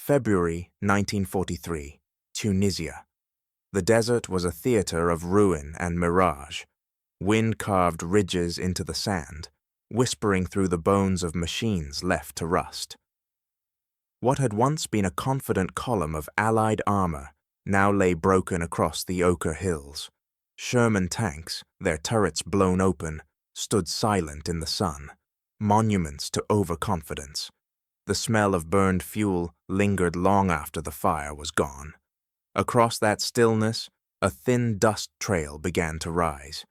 February 1943, Tunisia. The desert was a theater of ruin and mirage. Wind carved ridges into the sand, whispering through the bones of machines left to rust. What had once been a confident column of Allied armor now lay broken across the ochre hills. Sherman tanks, their turrets blown open, stood silent in the sun, monuments to overconfidence. The smell of burned fuel lingered long after the fire was gone. Across that stillness, a thin dust trail began to rise,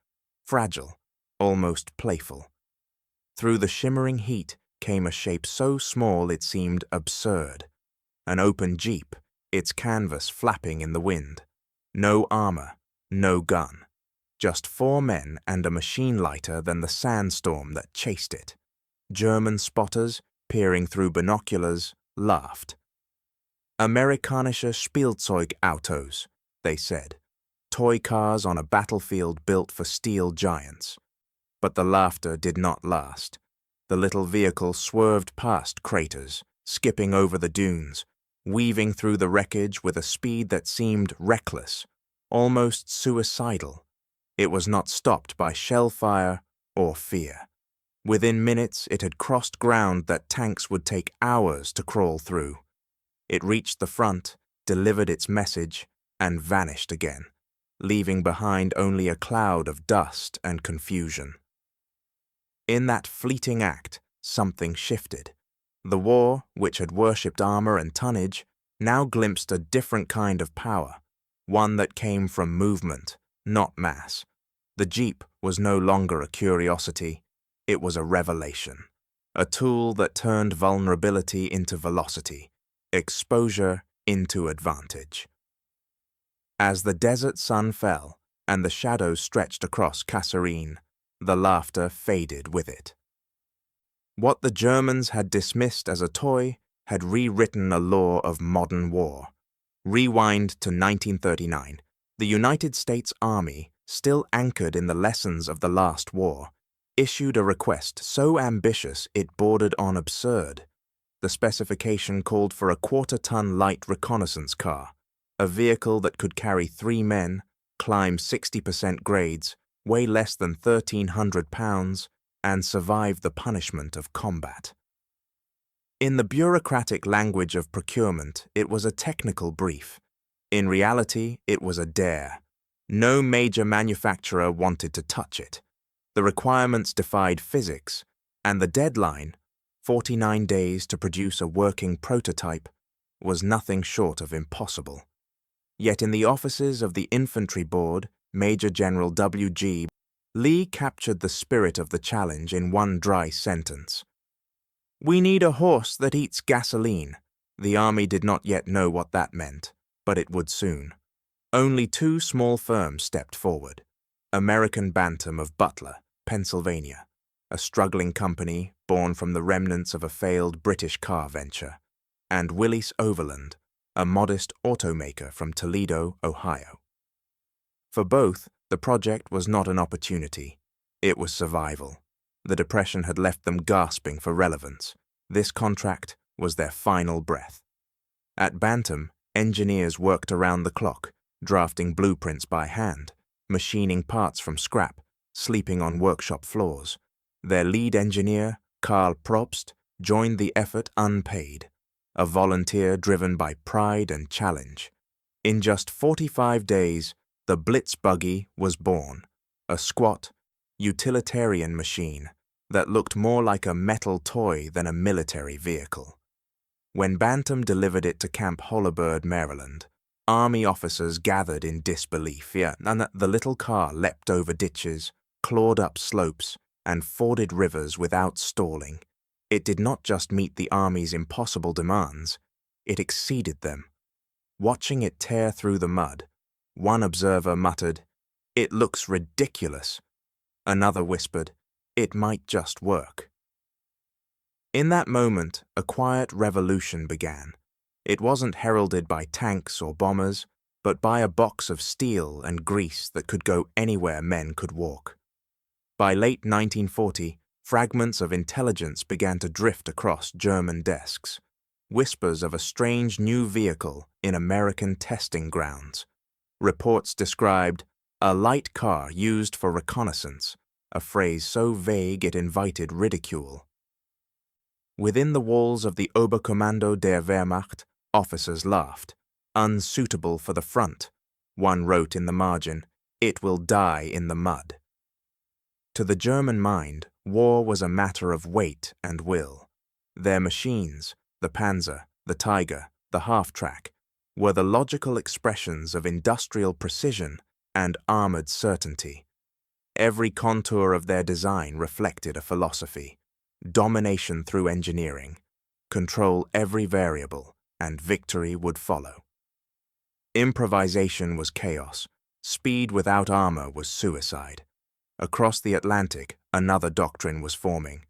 fragile, almost playful. Through the shimmering heat came a shape so small it seemed absurd. An open jeep, its canvas flapping in the wind. No armor, no gun. Just 4 men and a machine lighter than the sandstorm that chased it. German spotters, peering through binoculars, laughed. Amerikanische Spielzeugautos, they said. Toy cars on a battlefield built for steel giants. But the laughter did not last. The little vehicle swerved past craters, skipping over the dunes, weaving through the wreckage with a speed that seemed reckless, almost suicidal. It was not stopped by shell fire or fear. Within minutes, it had crossed ground that tanks would take hours to crawl through. It reached the front, delivered its message, and vanished again, leaving behind only a cloud of dust and confusion. In that fleeting act, something shifted. The war, which had worshipped armor and tonnage, now glimpsed a different kind of power, one that came from movement, not mass. The Jeep was no longer a curiosity, it was a revelation, a tool that turned vulnerability into velocity, exposure into advantage. As the desert sun fell and the shadows stretched across Kasserine, the laughter faded with it. What the Germans had dismissed as a toy had rewritten a law of modern war. Rewind to 1939. The United States Army, still anchored in the lessons of the last war, issued a request so ambitious it bordered on absurd. The specification called for a 1/4-ton light reconnaissance car, a vehicle that could carry 3 men, climb 60% grades, weigh less than 1,300 pounds, and survive the punishment of combat. In the bureaucratic language of procurement, it was a technical brief. In reality, it was a dare. No major manufacturer wanted to touch it. The requirements defied physics, and the deadline, 49 days to produce a working prototype, was nothing short of impossible. Yet in the offices of the Infantry Board, Major General W.G. Lee captured the spirit of the challenge in one dry sentence. "We need a horse that eats gasoline." The Army did not yet know what that meant, but it would soon. Only 2 small firms stepped forward. American Bantam of Butler, Pennsylvania, a struggling company born from the remnants of a failed British car venture, and Willis Overland, a modest automaker from Toledo, Ohio. For both, the project was not an opportunity. It was survival. The Depression had left them gasping for relevance. This contract was their final breath. At Bantam, engineers worked around the clock, drafting blueprints by hand, machining parts from scrap, sleeping on workshop floors. Their lead engineer, Karl Probst, joined the effort unpaid, a volunteer driven by pride and challenge. In just 45 days, the Blitz buggy was born, a squat, utilitarian machine that looked more like a metal toy than a military vehicle. When Bantam delivered it to Camp Holabird, Maryland, Army officers gathered in disbelief, and the little car leapt over ditches, clawed up slopes, and forded rivers without stalling. It did not just meet the Army's impossible demands, it exceeded them. Watching it tear through the mud, one observer muttered, "It looks ridiculous." Another whispered, "It might just work." In that moment, a quiet revolution began. It wasn't heralded by tanks or bombers, but by a box of steel and grease that could go anywhere men could walk. By late 1940, fragments of intelligence began to drift across German desks. whispers of a strange new vehicle in American testing grounds. Reports described a light car used for reconnaissance, a phrase so vague it invited ridicule. Within the walls of the Oberkommando der Wehrmacht, officers laughed. Unsuitable for the front, one wrote in the margin, it will die in the mud. To the German mind, war was a matter of weight and will. Their machines, the Panzer, the Tiger, the half-track, were the logical expressions of industrial precision and armored certainty. Every contour of their design reflected a philosophy: domination through engineering, control every variable, and victory would follow. Improvisation was chaos. Speed without armor was suicide. Across the Atlantic, another doctrine was forming,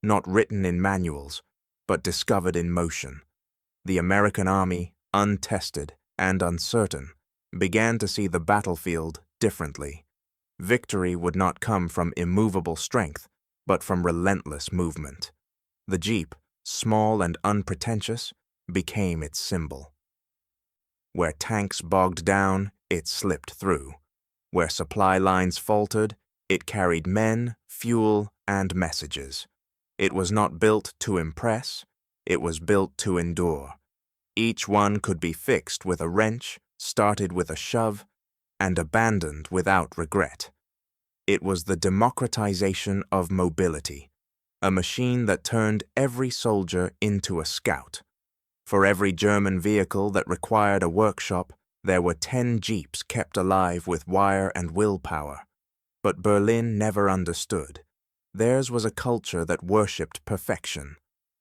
not written in manuals, but discovered in motion. The American army, untested and uncertain, began to see the battlefield differently. Victory would not come from immovable strength, but from relentless movement. The Jeep, small and unpretentious, became its symbol. Where tanks bogged down, it slipped through. Where supply lines faltered, it carried men, fuel, and messages. It was not built to impress, it was built to endure. Each one could be fixed with a wrench, started with a shove, and abandoned without regret. It was the democratization of mobility, a machine that turned every soldier into a scout. For every German vehicle that required a workshop, there were 10 Jeeps kept alive with wire and willpower. But Berlin never understood. Theirs was a culture that worshipped perfection.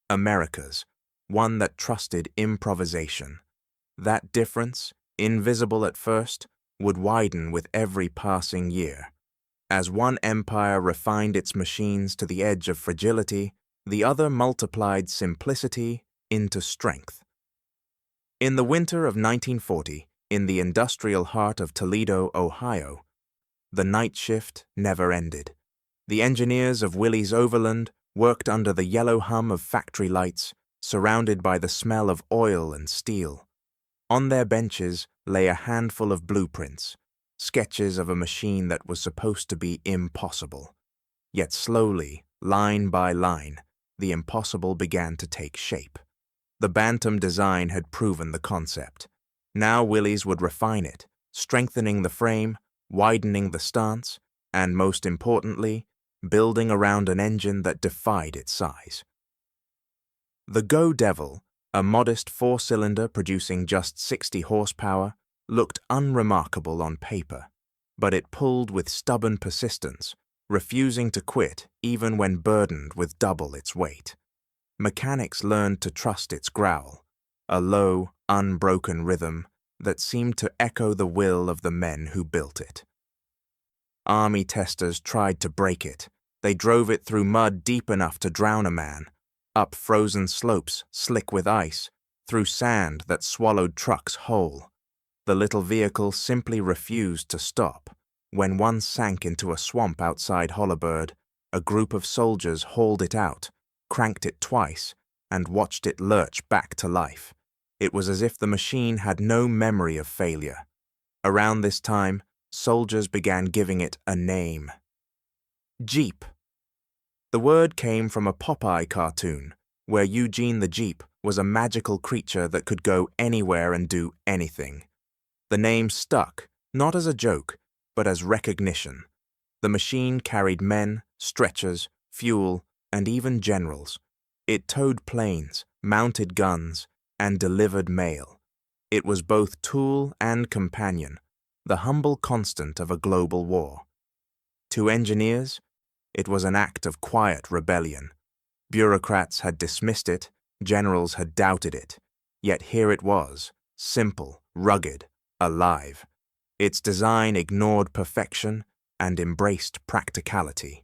America's, one that trusted improvisation. That difference, invisible at first, would widen with every passing year. As one empire refined its machines to the edge of fragility, the other multiplied simplicity into strength. In the winter of 1940, in the industrial heart of Toledo, Ohio, the night shift never ended. The engineers of Willys Overland worked under the yellow hum of factory lights, surrounded by the smell of oil and steel. On their benches lay a handful of blueprints, sketches of a machine that was supposed to be impossible. Yet slowly, line by line, the impossible began to take shape. The Bantam design had proven the concept. Now Willys would refine it, strengthening the frame, widening the stance, and most importantly, building around an engine that defied its size. The Go Devil, a modest 4-cylinder producing just 60 horsepower, looked unremarkable on paper, but it pulled with stubborn persistence, refusing to quit even when burdened with double its weight. Mechanics learned to trust its growl, a low, unbroken rhythm that seemed to echo the will of the men who built it. Army testers tried to break it. They drove it through mud deep enough to drown a man, up frozen slopes slick with ice, through sand that swallowed trucks whole. The little vehicle simply refused to stop. When one sank into a swamp outside Holabird, a group of soldiers hauled it out, cranked it twice, and watched it lurch back to life. It was as if the machine had no memory of failure. Around this time, soldiers began giving it a name. Jeep. The word came from a Popeye cartoon, where Eugene the Jeep was a magical creature that could go anywhere and do anything. The name stuck, not as a joke, but as recognition. The machine carried men, stretchers, fuel, and even generals. It towed planes, mounted guns, and delivered mail. It was both tool and companion, the humble constant of a global war. To engineers, it was an act of quiet rebellion. Bureaucrats had dismissed it, generals had doubted it, yet here it was, simple, rugged, alive. Its design ignored perfection and embraced practicality.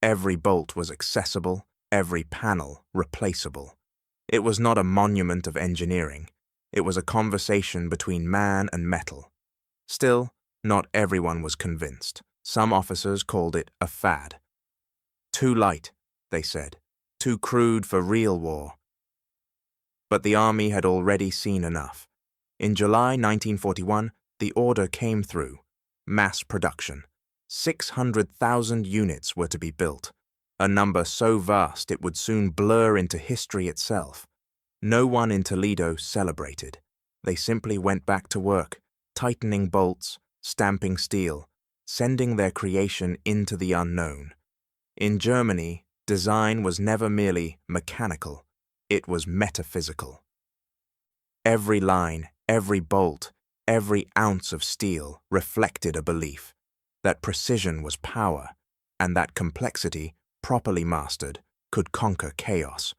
Every bolt was accessible, every panel replaceable. It was not a monument of engineering. It was a conversation between man and metal. Still, not everyone was convinced. Some officers called it a fad. Too light, they said. Too crude for real war. But the army had already seen enough. In July 1941, the order came through. Mass production. 600,000 units were to be built, a number so vast it would soon blur into history itself. No one in Toledo celebrated. They simply went back to work, tightening bolts, stamping steel, sending their creation into the unknown. In Germany, design was never merely mechanical, it was metaphysical. Every line, every bolt, every ounce of steel reflected a belief that precision was power, and that complexity, properly mastered, could conquer chaos.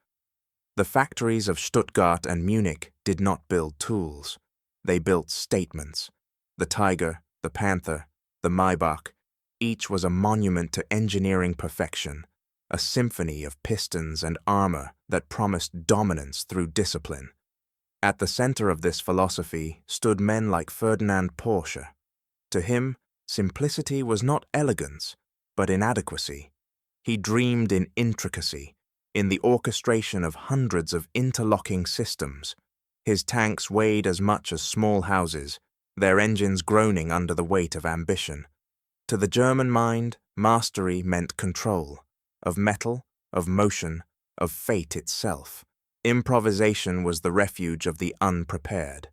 The factories of Stuttgart and Munich did not build tools. They built statements. The Tiger, the Panther, the Maybach, each was a monument to engineering perfection, a symphony of pistons and armor that promised dominance through discipline. At the center of this philosophy stood men like Ferdinand Porsche. To him, simplicity was not elegance, but inadequacy. He dreamed in intricacy, in the orchestration of hundreds of interlocking systems. His tanks weighed as much as small houses, their engines groaning under the weight of ambition. To the German mind, mastery meant control, of metal, of motion, of fate itself. Improvisation was the refuge of the unprepared.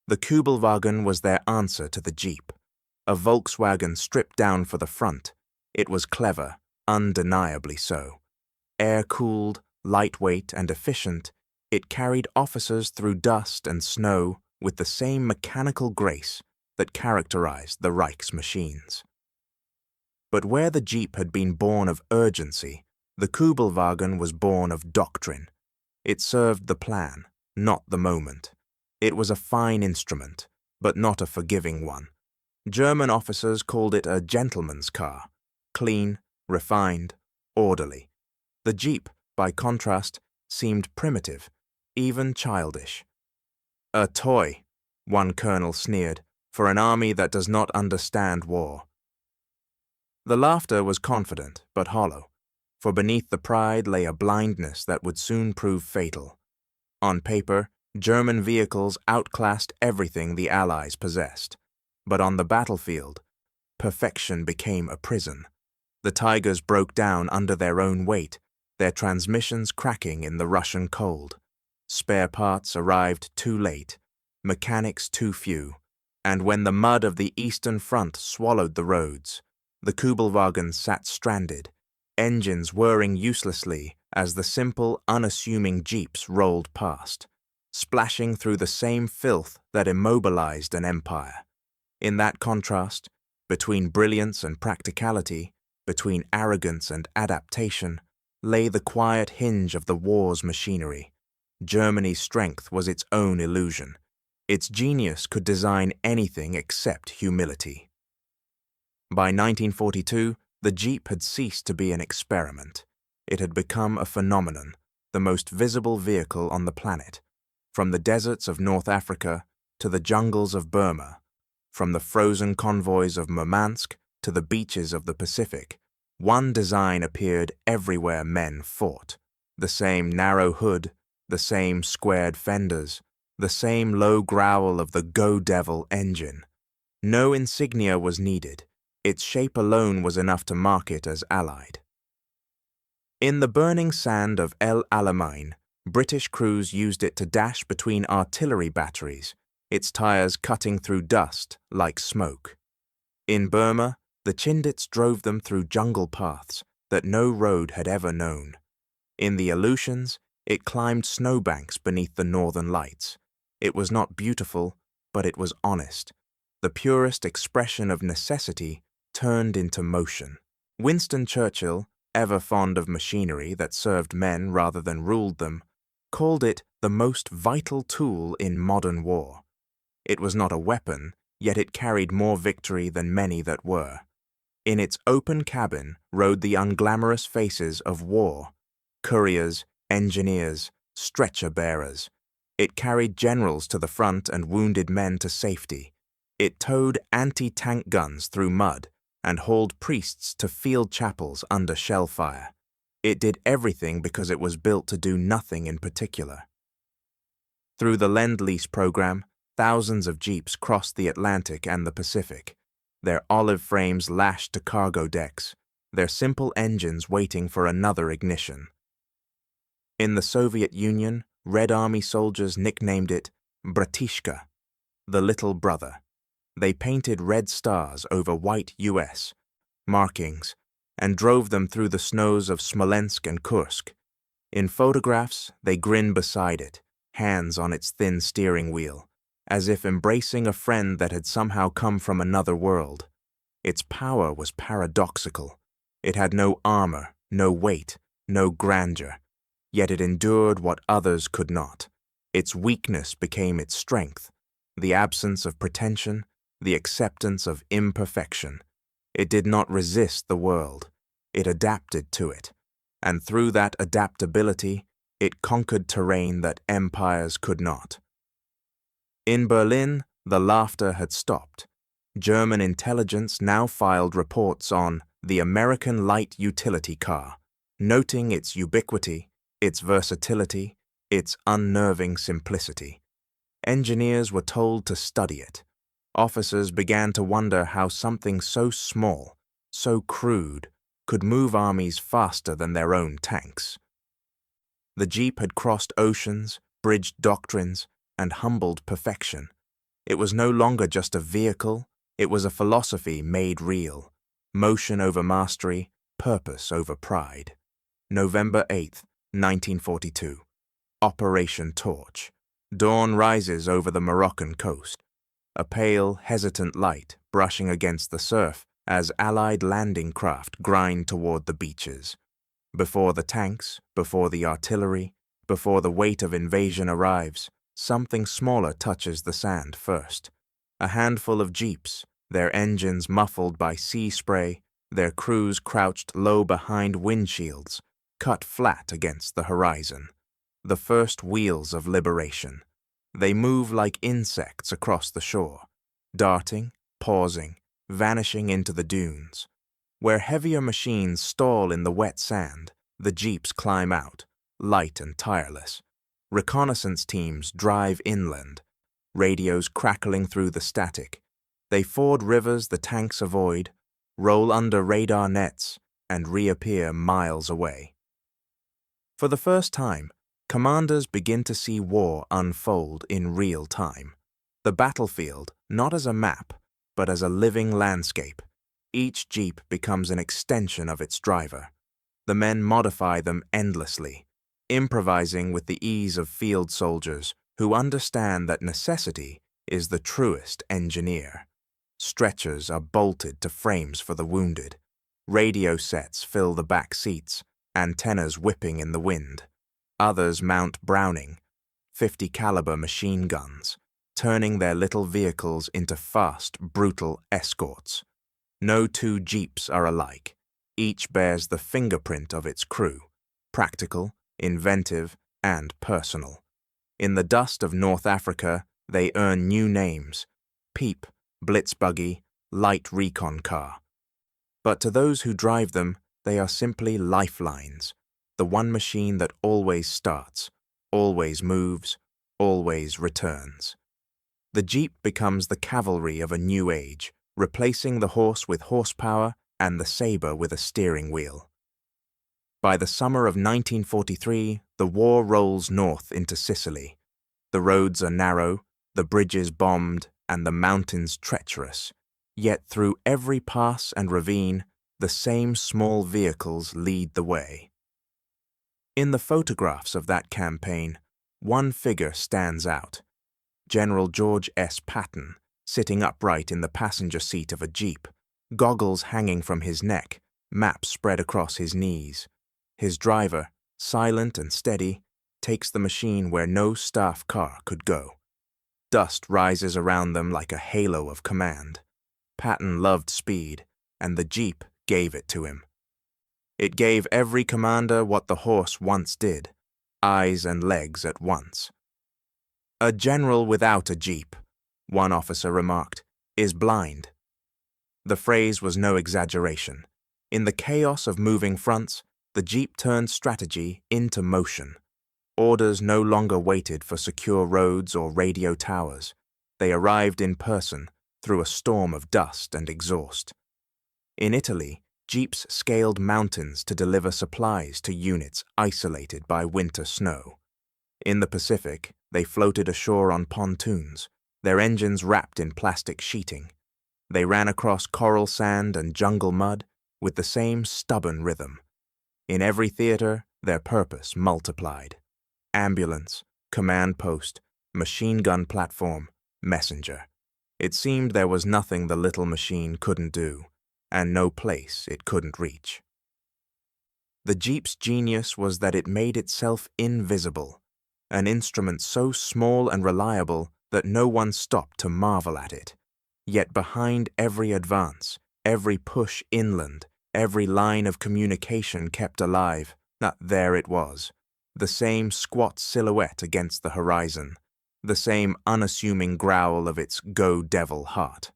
The Kübelwagen was their answer to the Jeep, a Volkswagen stripped down for the front. It was clever, undeniably so. Air-cooled, lightweight, and efficient, it carried officers through dust and snow with the same mechanical grace that characterized the Reich's machines. But where the Jeep had been born of urgency, the Kübelwagen was born of doctrine. It served the plan, not the moment. It was a fine instrument, but not a forgiving one. German officers called it a gentleman's car, clean, refined, orderly. The Jeep, by contrast, seemed primitive, even childish. "A toy," one colonel sneered, "for an army that does not understand war." The laughter was confident but hollow, for beneath the pride lay a blindness that would soon prove fatal. On paper, German vehicles outclassed everything the Allies possessed, but on the battlefield, perfection became a prison. The Tigers broke down under their own weight, their transmissions cracking in the Russian cold. Spare parts arrived too late, mechanics too few, and when the mud of the Eastern Front swallowed the roads, the Kübelwagen sat stranded, engines whirring uselessly as the simple, unassuming jeeps rolled past, splashing through the same filth that immobilized an empire. In that contrast, between brilliance and practicality, between arrogance and adaptation, lay the quiet hinge of the war's machinery. Germany's strength was its own illusion. Its genius could design anything except humility. By 1942, the Jeep had ceased to be an experiment. It had become a phenomenon, the most visible vehicle on the planet. From the deserts of North Africa to the jungles of Burma, from the frozen convoys of Murmansk to the beaches of the Pacific, one design appeared everywhere men fought. The same narrow hood, the same squared fenders, the same low growl of the Go Devil engine. No insignia was needed. Its shape alone was enough to mark it as Allied. In the burning sand of El Alamein, British crews used it to dash between artillery batteries, its tires cutting through dust like smoke. In Burma, the Chindits drove them through jungle paths that no road had ever known. In the Aleutians, it climbed snowbanks beneath the northern lights. It was not beautiful, but it was honest, the purest expression of necessity turned into motion. Winston Churchill, ever fond of machinery that served men rather than ruled them, called it the most vital tool in modern war. It was not a weapon, yet it carried more victory than many that were. In its open cabin rode the unglamorous faces of war, couriers, engineers, stretcher-bearers. It carried generals to the front and wounded men to safety. It towed anti-tank guns through mud and hauled priests to field chapels under shell fire. It did everything because it was built to do nothing in particular. Through the Lend-Lease program, thousands of Jeeps crossed the Atlantic and the Pacific, their olive frames lashed to cargo decks, their simple engines waiting for another ignition. In the Soviet Union, Red Army soldiers nicknamed it Bratishka, the little brother. They painted red stars over white US markings and drove them through the snows of Smolensk and Kursk. In photographs, they grinned beside it, hands on its thin steering wheel, as if embracing a friend that had somehow come from another world. Its power was paradoxical. It had no armor, no weight, no grandeur, yet it endured what others could not. Its weakness became its strength, the absence of pretension, the acceptance of imperfection. It did not resist the world. It adapted to it, and through that adaptability, it conquered terrain that empires could not. In Berlin, the laughter had stopped. German intelligence now filed reports on the American light utility car, noting its ubiquity, its versatility, its unnerving simplicity. Engineers were told to study it. Officers began to wonder how something so small, so crude, could move armies faster than their own tanks. The Jeep had crossed oceans, bridged doctrines, and humbled perfection. It was no longer just a vehicle, it was a philosophy made real. Motion over mastery, purpose over pride. November 8, 1942. Operation Torch. Dawn rises over the Moroccan coast. A pale, hesitant light brushing against the surf as Allied landing craft grind toward the beaches. Before the tanks, before the artillery, before the weight of invasion arrives, something smaller touches the sand first. A handful of Jeeps, their engines muffled by sea spray, their crews crouched low behind windshields, cut flat against the horizon. The first wheels of liberation. They move like insects across the shore, darting, pausing, vanishing into the dunes. Where heavier machines stall in the wet sand, the Jeeps climb out, light and tireless. Reconnaissance teams drive inland, radios crackling through the static. They ford rivers the tanks avoid, roll under radar nets, and reappear miles away. For the first time, commanders begin to see war unfold in real time. The battlefield, not as a map, but as a living landscape. Each Jeep becomes an extension of its driver. The men modify them endlessly, improvising with the ease of field soldiers who understand that necessity is the truest engineer. Stretchers are bolted to frames for the wounded. Radio sets fill the back seats, antennas whipping in the wind. Others mount Browning, .50 caliber machine guns, turning their little vehicles into fast, brutal escorts. No two Jeeps are alike. Each bears the fingerprint of its crew, practical, inventive, and personal. In the dust of North Africa, they earn new names: Peep, Blitz Buggy, Light Recon Car. But to those who drive them, they are simply lifelines, the one machine that always starts, always moves, always returns. The Jeep becomes the cavalry of a new age, replacing the horse with horsepower and the saber with a steering wheel. By the summer of 1943, the war rolls north into Sicily. The roads are narrow, the bridges bombed, and the mountains treacherous. Yet through every pass and ravine, the same small vehicles lead the way. In the photographs of that campaign, one figure stands out: General George S. Patton, sitting upright in the passenger seat of a Jeep, goggles hanging from his neck, map spread across his knees. His driver, silent and steady, takes the machine where no staff car could go. Dust rises around them like a halo of command. Patton loved speed, and the Jeep gave it to him. It gave every commander what the horse once did: eyes and legs at once. "A general without a Jeep," one officer remarked, "is blind." The phrase was no exaggeration. In the chaos of moving fronts, the Jeep turned strategy into motion. Orders no longer waited for secure roads or radio towers. They arrived in person through a storm of dust and exhaust. In Italy, jeeps scaled mountains to deliver supplies to units isolated by winter snow. In the Pacific, they floated ashore on pontoons, their engines wrapped in plastic sheeting. They ran across coral sand and jungle mud with the same stubborn rhythm. In every theater, their purpose multiplied. Ambulance, command post, machine gun platform, messenger. It seemed there was nothing the little machine couldn't do, and no place it couldn't reach. The Jeep's genius was that it made itself invisible, an instrument so small and reliable that no one stopped to marvel at it. Yet behind every advance, every push inland, every line of communication kept alive, there it was, the same squat silhouette against the horizon, the same unassuming growl of its "Go Devil" heart.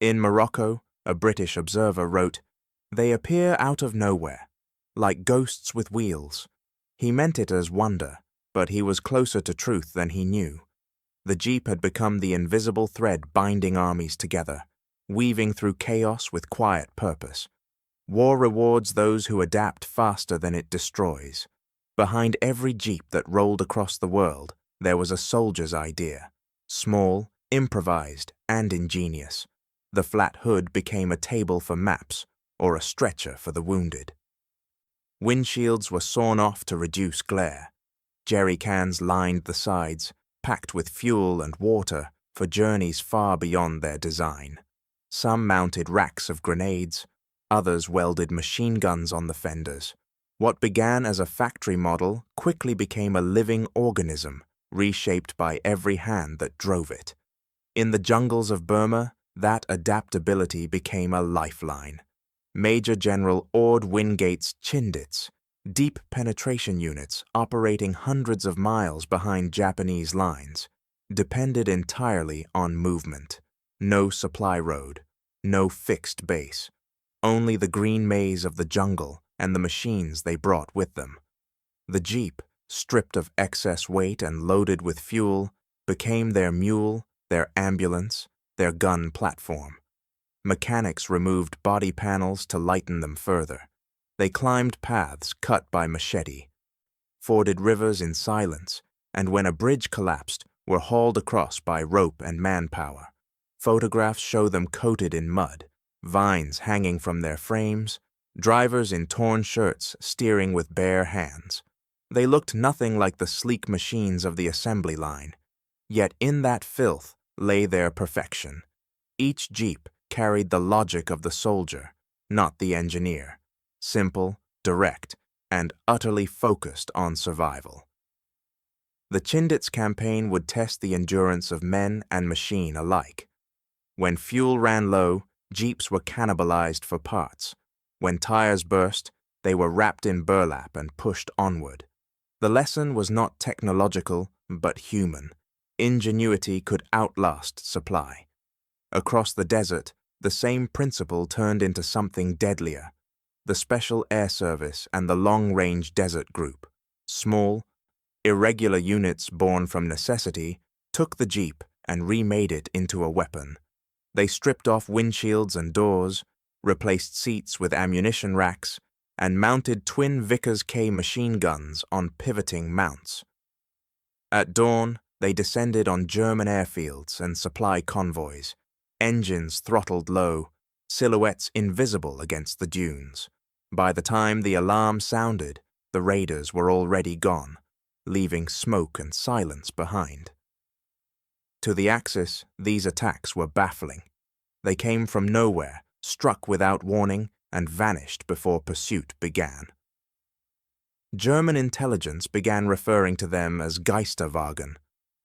In Morocco, a British observer wrote, "They appear out of nowhere, like ghosts with wheels." He meant it as wonder, but he was closer to truth than he knew. The Jeep had become the invisible thread binding armies together, weaving through chaos with quiet purpose. War rewards those who adapt faster than it destroys. Behind every Jeep that rolled across the world, there was a soldier's idea, small, improvised, and ingenious. The flat hood became a table for maps or a stretcher for the wounded. Windshields were sawn off to reduce glare. Jerry cans lined the sides, packed with fuel and water for journeys far beyond their design. Some mounted racks of grenades, others welded machine guns on the fenders. What began as a factory model quickly became a living organism, reshaped by every hand that drove it. In the jungles of Burma, that adaptability became a lifeline. Major General Ord Wingate's Chindits, deep penetration units operating hundreds of miles behind Japanese lines, depended entirely on movement. No supply road, no fixed base, only the green maze of the jungle and the machines they brought with them. The Jeep, stripped of excess weight and loaded with fuel, became their mule, their ambulance, their gun platform. Mechanics removed body panels to lighten them further. They climbed paths cut by machete, forded rivers in silence, and when a bridge collapsed, were hauled across by rope and manpower. Photographs show them coated in mud, vines hanging from their frames, drivers in torn shirts steering with bare hands. They looked nothing like the sleek machines of the assembly line. Yet in that filth lay their perfection. Each Jeep carried the logic of the soldier, not the engineer. Simple, direct, and utterly focused on survival. The Chindits campaign would test the endurance of men and machine alike. When fuel ran low, Jeeps were cannibalized for parts. When tires burst, they were wrapped in burlap and pushed onward. The lesson was not technological, but human. Ingenuity could outlast supply. Across the desert, the same principle turned into something deadlier. The Special Air Service and the Long-Range Desert Group, small, irregular units born from necessity, took the Jeep and remade it into a weapon. They stripped off windshields and doors, replaced seats with ammunition racks, and mounted twin Vickers K machine guns on pivoting mounts. At dawn, they descended on German airfields and supply convoys, engines throttled low, silhouettes invisible against the dunes. By the time the alarm sounded, the raiders were already gone, leaving smoke and silence behind. To the Axis, these attacks were baffling. They came from nowhere, struck without warning, and vanished before pursuit began. German intelligence began referring to them as Geisterwagen,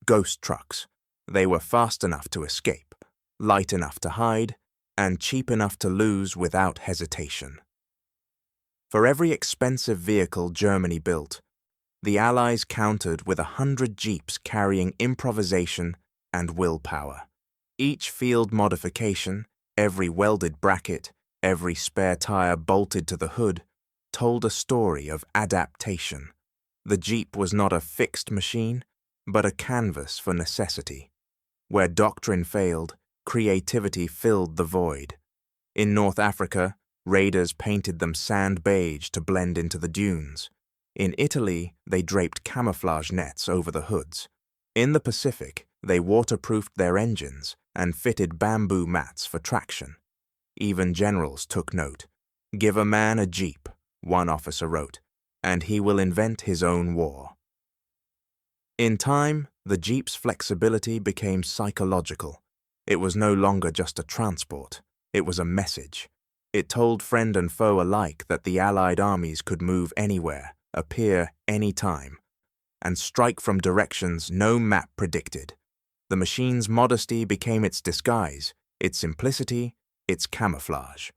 ghost trucks. They were fast enough to escape, light enough to hide, and cheap enough to lose without hesitation. For every expensive vehicle Germany built, the Allies countered with 100 Jeeps carrying improvisation and willpower. Each field modification, every welded bracket, every spare tire bolted to the hood, told a story of adaptation. The Jeep was not a fixed machine, but a canvas for necessity. Where doctrine failed, creativity filled the void. In North Africa, raiders painted them sand beige to blend into the dunes. In Italy, they draped camouflage nets over the hoods. In the Pacific, they waterproofed their engines and fitted bamboo mats for traction. Even generals took note. "Give a man a jeep," one officer wrote, "and he will invent his own war." In time, the jeep's flexibility became psychological. It was no longer just a transport. It was a message. It told friend and foe alike that the Allied armies could move anywhere, appear any time, and strike from directions no map predicted. The machine's modesty became its disguise, its simplicity, its camouflage.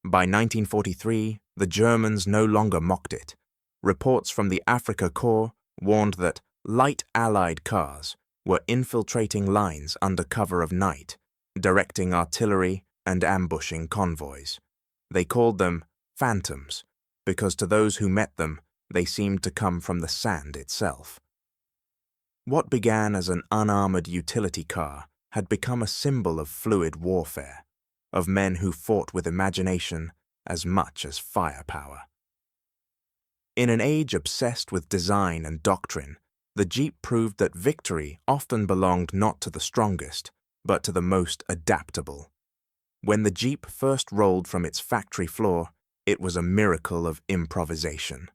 By 1943, the Germans no longer mocked it. Reports from the Africa Corps warned that light Allied cars were infiltrating lines under cover of night, directing artillery and ambushing convoys. They called them phantoms, because to those who met them, they seemed to come from the sand itself. What began as an unarmored utility car had become a symbol of fluid warfare, of men who fought with imagination as much as firepower. In an age obsessed with design and doctrine, the Jeep proved that victory often belonged not to the strongest, but to the most adaptable. When the Jeep first rolled from its factory floor, it was a miracle of improvisation.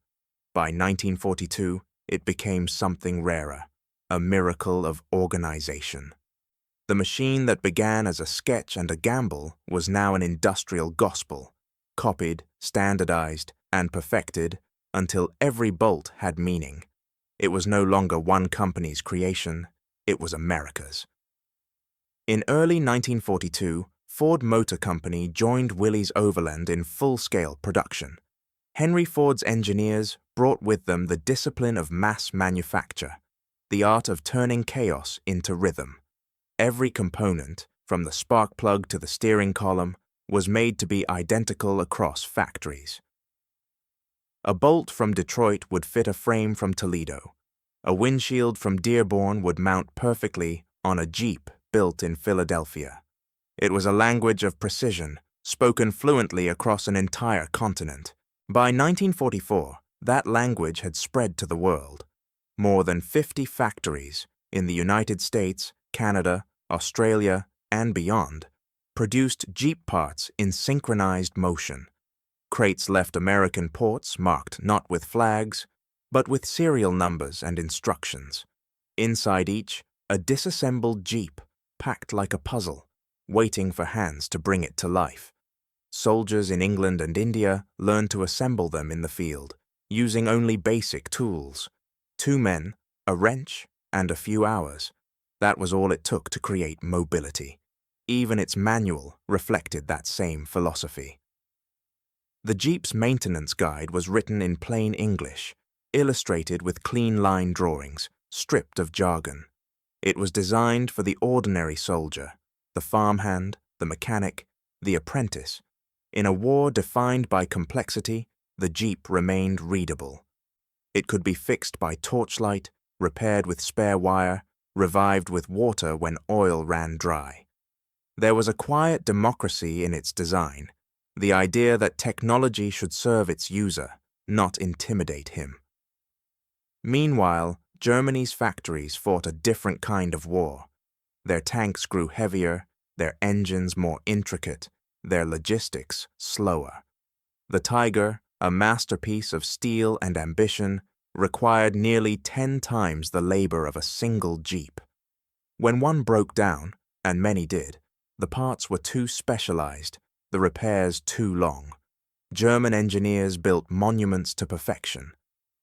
By 1942, it became something rarer, a miracle of organization. The machine that began as a sketch and a gamble was now an industrial gospel, copied, standardized, and perfected until every bolt had meaning. It was no longer one company's creation, it was America's. In early 1942, Ford Motor Company joined Willys Overland in full-scale production. Henry Ford's engineers brought with them the discipline of mass manufacture, the art of turning chaos into rhythm. Every component, from the spark plug to the steering column, was made to be identical across factories. A bolt from Detroit would fit a frame from Toledo. A windshield from Dearborn would mount perfectly on a Jeep built in Philadelphia. It was a language of precision, spoken fluently across an entire continent. By 1944, that language had spread to the world. More than 50 factories in the United States, Canada, Australia, and beyond produced Jeep parts in synchronized motion. Crates left American ports marked not with flags, but with serial numbers and instructions. Inside each, a disassembled Jeep, packed like a puzzle, waiting for hands to bring it to life. Soldiers in England and India learned to assemble them in the field, using only basic tools. 2 men, a wrench, and a few hours. That was all it took to create mobility. Even its manual reflected that same philosophy. The Jeep's maintenance guide was written in plain English, illustrated with clean line drawings, stripped of jargon. It was designed for the ordinary soldier, the farmhand, the mechanic, the apprentice. In a war defined by complexity, the Jeep remained readable. It could be fixed by torchlight, repaired with spare wire, revived with water when oil ran dry. There was a quiet democracy in its design, the idea that technology should serve its user, not intimidate him. Meanwhile, Germany's factories fought a different kind of war. Their tanks grew heavier, their engines more intricate, their logistics slower. The Tiger, a masterpiece of steel and ambition, required nearly 10 times the labor of a single Jeep. When one broke down, and many did, the parts were too specialized, the repairs too long. German engineers built monuments to perfection.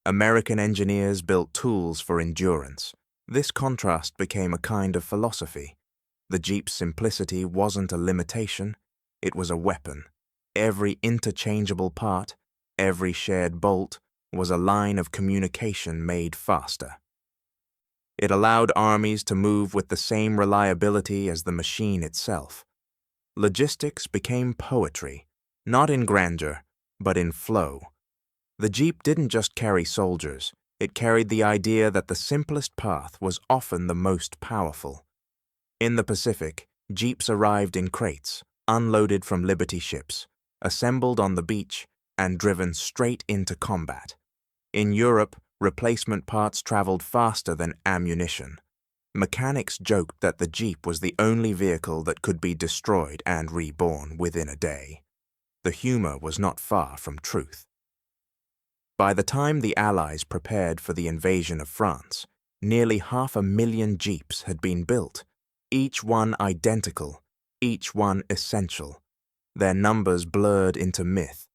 American engineers built tools for endurance. This contrast became a kind of philosophy. The Jeep's simplicity wasn't a limitation, it was a weapon. Every interchangeable part, every shared bolt, was a line of communication made faster. It allowed armies to move with the same reliability as the machine itself. Logistics became poetry, not in grandeur, but in flow. The Jeep didn't just carry soldiers, it carried the idea that the simplest path was often the most powerful. In the Pacific, Jeeps arrived in crates, unloaded from Liberty ships, assembled on the beach, and driven straight into combat. In Europe, replacement parts traveled faster than ammunition. Mechanics joked that the Jeep was the only vehicle that could be destroyed and reborn within a day. The humor was not far from truth. By the time the Allies prepared for the invasion of France, nearly 500,000 Jeeps had been built, each one identical, each one essential. Their numbers blurred into myth,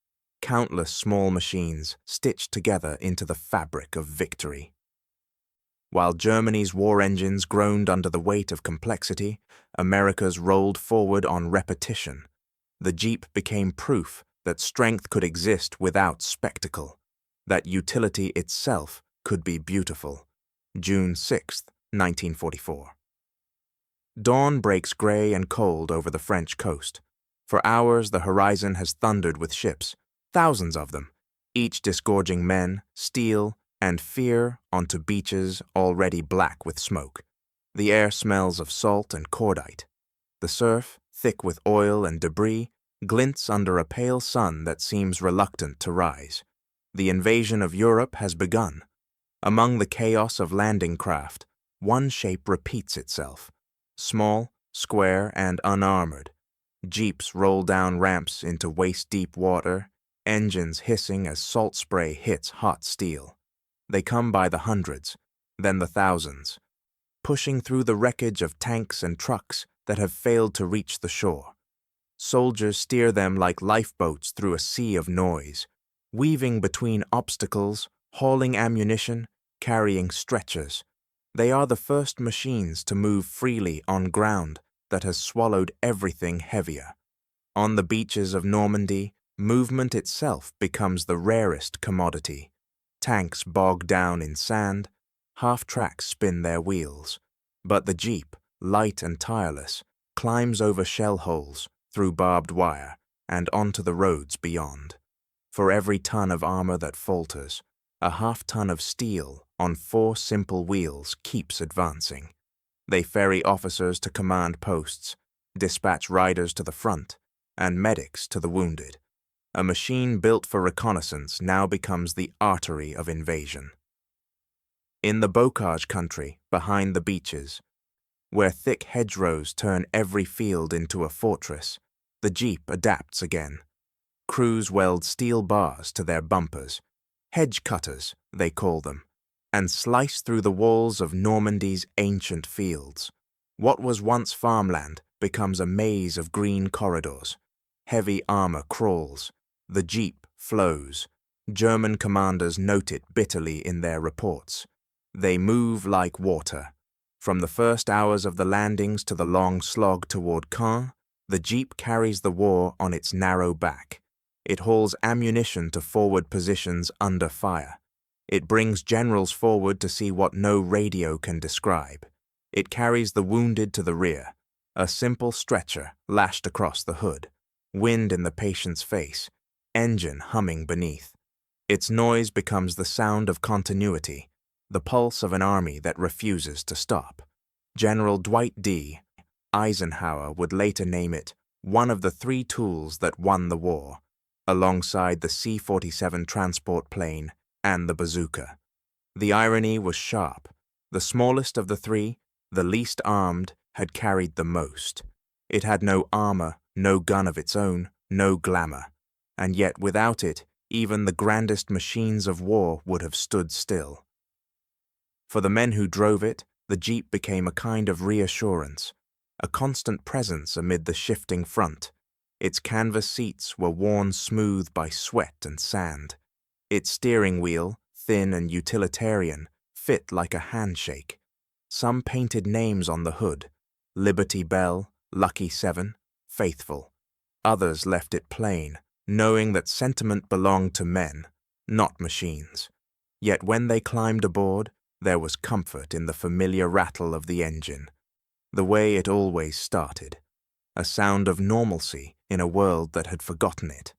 countless small machines stitched together into the fabric of victory. While Germany's war engines groaned under the weight of complexity, America's rolled forward on repetition. The Jeep became proof that strength could exist without spectacle, that utility itself could be beautiful. June 6, 1944. Dawn breaks gray and cold over the French coast. For hours the horizon has thundered with ships, thousands of them, each disgorging men, steel, and fear onto beaches already black with smoke. The air smells of salt and cordite. The surf, thick with oil and debris, glints under a pale sun that seems reluctant to rise. The invasion of Europe has begun. Among the chaos of landing craft, one shape repeats itself. Small, square, and unarmored. Jeeps roll down ramps into waist-deep water, engines hissing as salt spray hits hot steel. They come by the hundreds, then the thousands, pushing through the wreckage of tanks and trucks that have failed to reach the shore. Soldiers steer them like lifeboats through a sea of noise, weaving between obstacles, hauling ammunition, carrying stretchers. They are the first machines to move freely on ground that has swallowed everything heavier. On the beaches of Normandy, movement itself becomes the rarest commodity. Tanks bog down in sand, half-tracks spin their wheels. But the Jeep, light and tireless, climbs over shell holes, through barbed wire, and onto the roads beyond. For every ton of armor that falters, a half-ton of steel on 4 simple wheels keeps advancing. They ferry officers to command posts, dispatch riders to the front, and medics to the wounded. A machine built for reconnaissance now becomes the artery of invasion. In the bocage country, behind the beaches, where thick hedgerows turn every field into a fortress, the Jeep adapts again. Crews weld steel bars to their bumpers, hedge cutters, they call them, and slice through the walls of Normandy's ancient fields. What was once farmland becomes a maze of green corridors. Heavy armor crawls. The Jeep flows. German commanders note it bitterly in their reports. They move like water. From the first hours of the landings to the long slog toward Caen, the Jeep carries the war on its narrow back. It hauls ammunition to forward positions under fire. It brings generals forward to see what no radio can describe. It carries the wounded to the rear, a simple stretcher lashed across the hood, wind in the patient's face, engine humming beneath. Its noise becomes the sound of continuity, the pulse of an army that refuses to stop. General Dwight D. Eisenhower would later name it one of the 3 tools that won the war, alongside the C-47 transport plane and the bazooka. The irony was sharp. The smallest of the 3, the least armed, had carried the most. It had no armor, no gun of its own, no glamour. And yet without it, even the grandest machines of war would have stood still. For the men who drove it, the Jeep became a kind of reassurance, a constant presence amid the shifting front. Its canvas seats were worn smooth by sweat and sand. Its steering wheel, thin and utilitarian, fit like a handshake. Some painted names on the hood: Liberty Bell, Lucky 7, Faithful. Others left it plain, knowing that sentiment belonged to men, not machines. Yet when they climbed aboard, there was comfort in the familiar rattle of the engine, the way it always started, a sound of normalcy in a world that had forgotten it.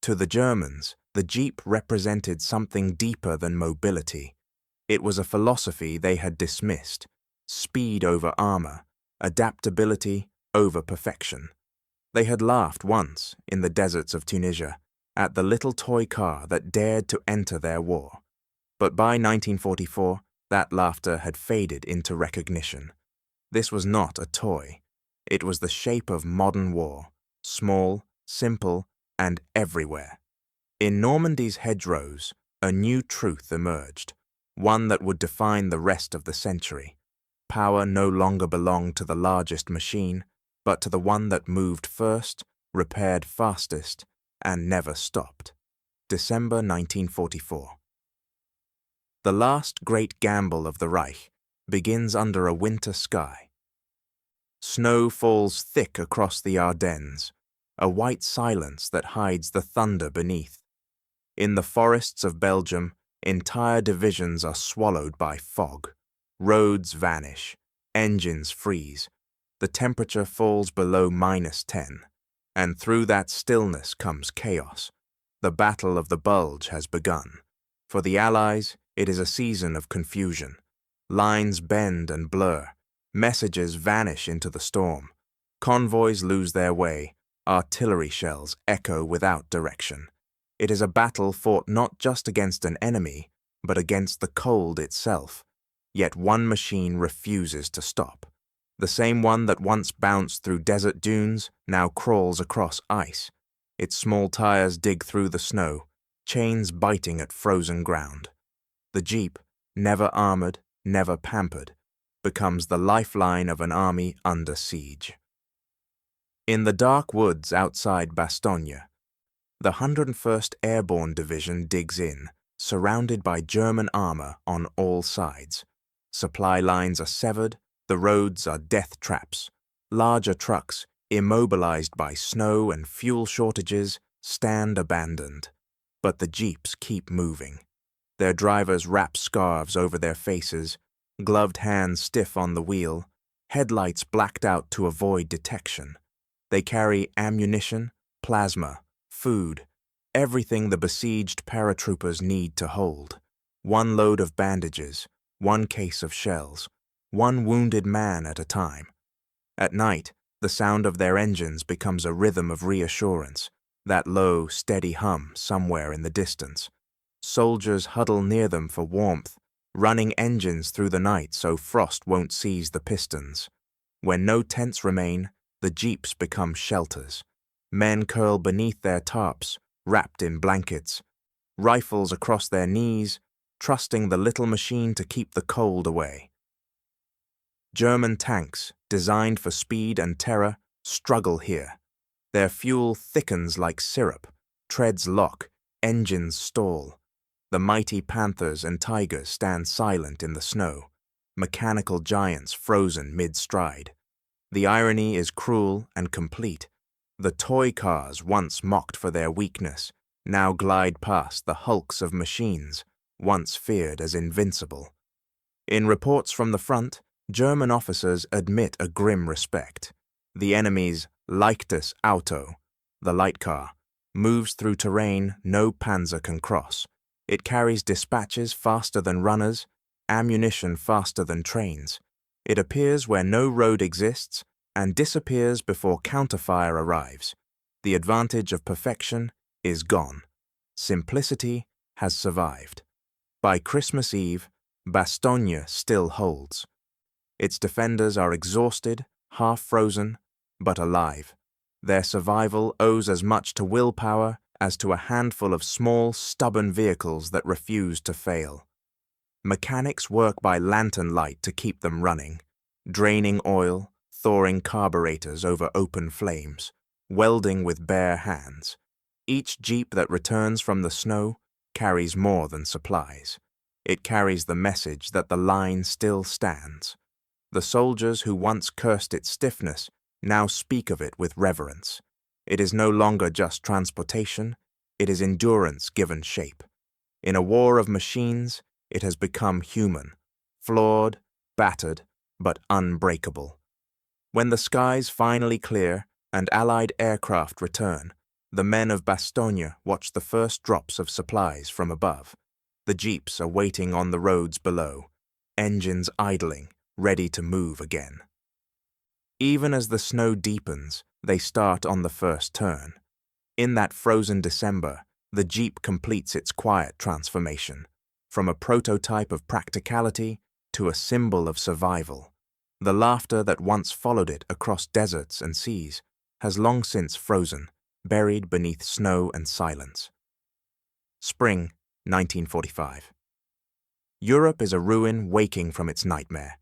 To the Germans, the Jeep represented something deeper than mobility. It was a philosophy they had dismissed: speed over armor, adaptability over perfection. They had laughed once, in the deserts of Tunisia, at the little toy car that dared to enter their war. But by 1944, that laughter had faded into recognition. This was not a toy. It was the shape of modern war, small, simple, and everywhere. In Normandy's hedgerows, a new truth emerged, one that would define the rest of the century. Power no longer belonged to the largest machine, but to the one that moved first, repaired fastest, and never stopped. December 1944. The last great gamble of the Reich begins under a winter sky. Snow falls thick across the Ardennes, a white silence that hides the thunder beneath. In the forests of Belgium, entire divisions are swallowed by fog. Roads vanish, engines freeze, the temperature falls below -10, and through that stillness comes chaos. The Battle of the Bulge has begun. For the Allies, it is a season of confusion. Lines bend and blur, messages vanish into the storm, convoys lose their way, artillery shells echo without direction. It is a battle fought not just against an enemy, but against the cold itself. Yet one machine refuses to stop. The same one that once bounced through desert dunes now crawls across ice. Its small tires dig through the snow, chains biting at frozen ground. The Jeep, never armored, never pampered, becomes the lifeline of an army under siege. In the dark woods outside Bastogne, the 101st Airborne Division digs in, surrounded by German armor on all sides. Supply lines are severed, the roads are death traps. Larger trucks, immobilized by snow and fuel shortages, stand abandoned. But the Jeeps keep moving. Their drivers wrap scarves over their faces, gloved hands stiff on the wheel, headlights blacked out to avoid detection. They carry ammunition, plasma, food, everything the besieged paratroopers need to hold. One load of bandages, one case of shells, one wounded man at a time. At night, the sound of their engines becomes a rhythm of reassurance, that low, steady hum somewhere in the distance. Soldiers huddle near them for warmth, running engines through the night so frost won't seize the pistons. When no tents remain, the Jeeps become shelters. Men curl beneath their tarps, wrapped in blankets, rifles across their knees, trusting the little machine to keep the cold away. German tanks, designed for speed and terror, struggle here. Their fuel thickens like syrup, treads lock, engines stall. The mighty panthers and tigers stand silent in the snow, mechanical giants frozen mid-stride. The irony is cruel and complete. The toy cars, once mocked for their weakness, now glide past the hulks of machines, once feared as invincible. In reports from the front, German officers admit a grim respect. The enemy's leichtes Auto, the light car, moves through terrain no panzer can cross. It carries dispatches faster than runners, ammunition faster than trains. It appears where no road exists and disappears before counterfire arrives. The advantage of perfection is gone. Simplicity has survived. By Christmas Eve, Bastogne still holds. Its defenders are exhausted, half-frozen, but alive. Their survival owes as much to willpower as to a handful of small, stubborn vehicles that refuse to fail. Mechanics work by lantern light to keep them running, draining oil, thawing carburetors over open flames, welding with bare hands. Each Jeep that returns from the snow carries more than supplies. It carries the message that the line still stands. The soldiers who once cursed its stiffness now speak of it with reverence. It is no longer just transportation, it is endurance given shape. In a war of machines, it has become human, flawed, battered, but unbreakable. When the skies finally clear and Allied aircraft return, The men of Bastogne watch the first drops of supplies from above. The jeeps are waiting on the roads below, engines idling, ready to move again. Even as the snow deepens, they start on the first turn. In that frozen December, the jeep completes its quiet transformation, from a prototype of practicality to a symbol of survival. The laughter that once followed it across deserts and seas has long since frozen, buried beneath snow and silence. Spring, 1945. Europe is a ruin waking from its nightmare.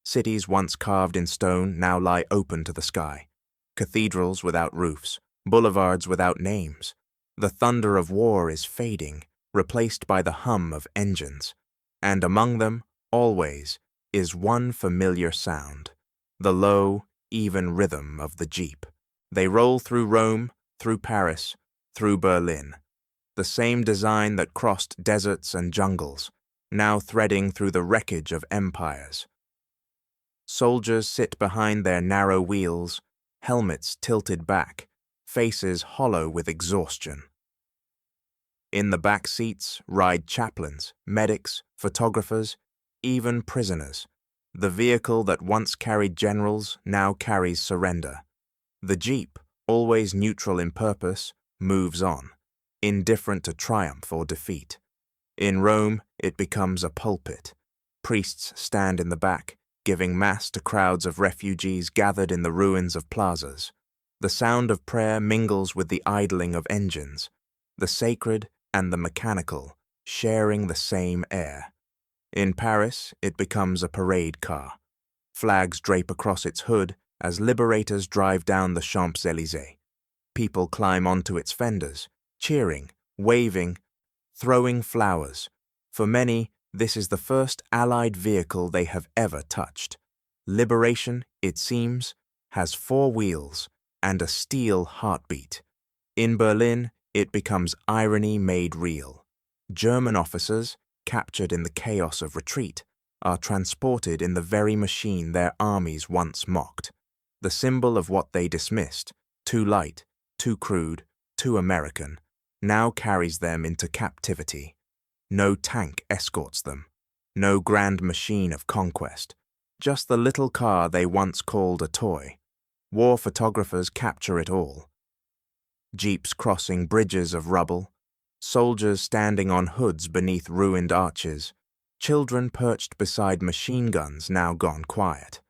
Cities once carved in stone now lie open to the sky. Cathedrals without roofs, boulevards without names. The thunder of war is fading, replaced by the hum of engines. And among them, always, is one familiar sound, the low, even rhythm of the jeep. They roll through Rome, through Paris, through Berlin. The same design that crossed deserts and jungles, now threading through the wreckage of empires. Soldiers sit behind their narrow wheels, helmets tilted back, faces hollow with exhaustion. In the back seats ride chaplains, medics, photographers, even prisoners. The vehicle that once carried generals now carries surrender. The jeep, always neutral in purpose, moves on, indifferent to triumph or defeat. In Rome, it becomes a pulpit. Priests stand in the back, giving mass to crowds of refugees gathered in the ruins of plazas. The sound of prayer mingles with the idling of engines, the sacred and the mechanical, sharing the same air. In Paris, it becomes a parade car. Flags drape across its hood as liberators drive down the Champs-Élysées. People climb onto its fenders, cheering, waving, throwing flowers. For many, this is the first Allied vehicle they have ever touched. Liberation, it seems, has 4 wheels and a steel heartbeat. In Berlin, it becomes irony made real. German officers, captured in the chaos of retreat, are transported in the very machine their armies once mocked. The symbol of what they dismissed, too light, too crude, too American, now carries them into captivity. No tank escorts them, no grand machine of conquest, just the little car they once called a toy. War photographers capture it all. Jeeps crossing bridges of rubble, soldiers standing on hoods beneath ruined arches, children perched beside machine guns now gone quiet.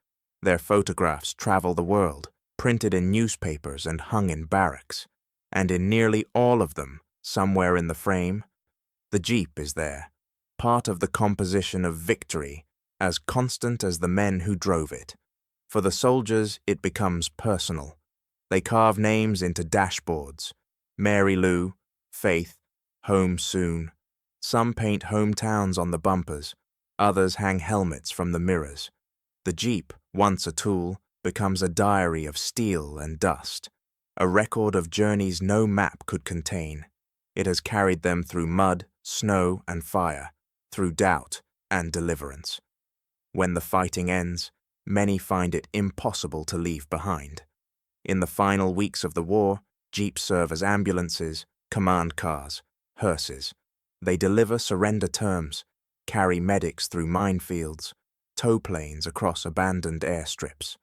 Their photographs travel the world, printed in newspapers and hung in barracks. And in nearly all of them, somewhere in the frame, the jeep is there, part of the composition of victory, as constant as the men who drove it. For the soldiers, it becomes personal. They carve names into dashboards. Mary Lou, Faith, Home Soon. Some paint hometowns on the bumpers. Others hang helmets from the mirrors. The jeep, once a tool, becomes a diary of steel and dust, a record of journeys no map could contain. It has carried them through mud, snow, and fire, through doubt and deliverance. When the fighting ends, many find it impossible to leave behind. In the final weeks of the war, jeeps serve as ambulances, command cars, hearses. They deliver surrender terms, carry medics through minefields, tow planes across abandoned airstrips.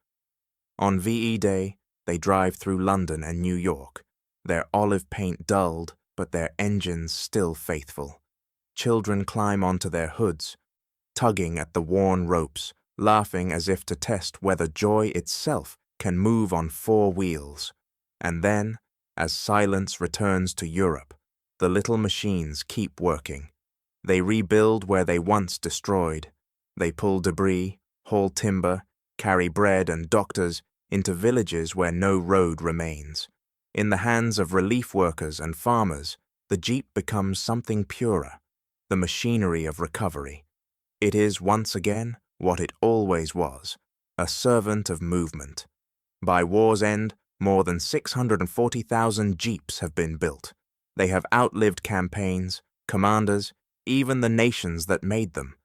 On VE Day, they drive through London and New York, their olive paint dulled, but their engines still faithful. Children climb onto their hoods, tugging at the worn ropes, laughing as if to test whether joy itself can move on 4 wheels. And then, as silence returns to Europe, the little machines keep working. They rebuild where they once destroyed. They pull debris, haul timber, carry bread and doctors into villages where no road remains. In the hands of relief workers and farmers, the jeep becomes something purer, the machinery of recovery. It is once again what it always was, a servant of movement. By war's end, more than 640,000 jeeps have been built. They have outlived campaigns, commanders, even the nations that made them.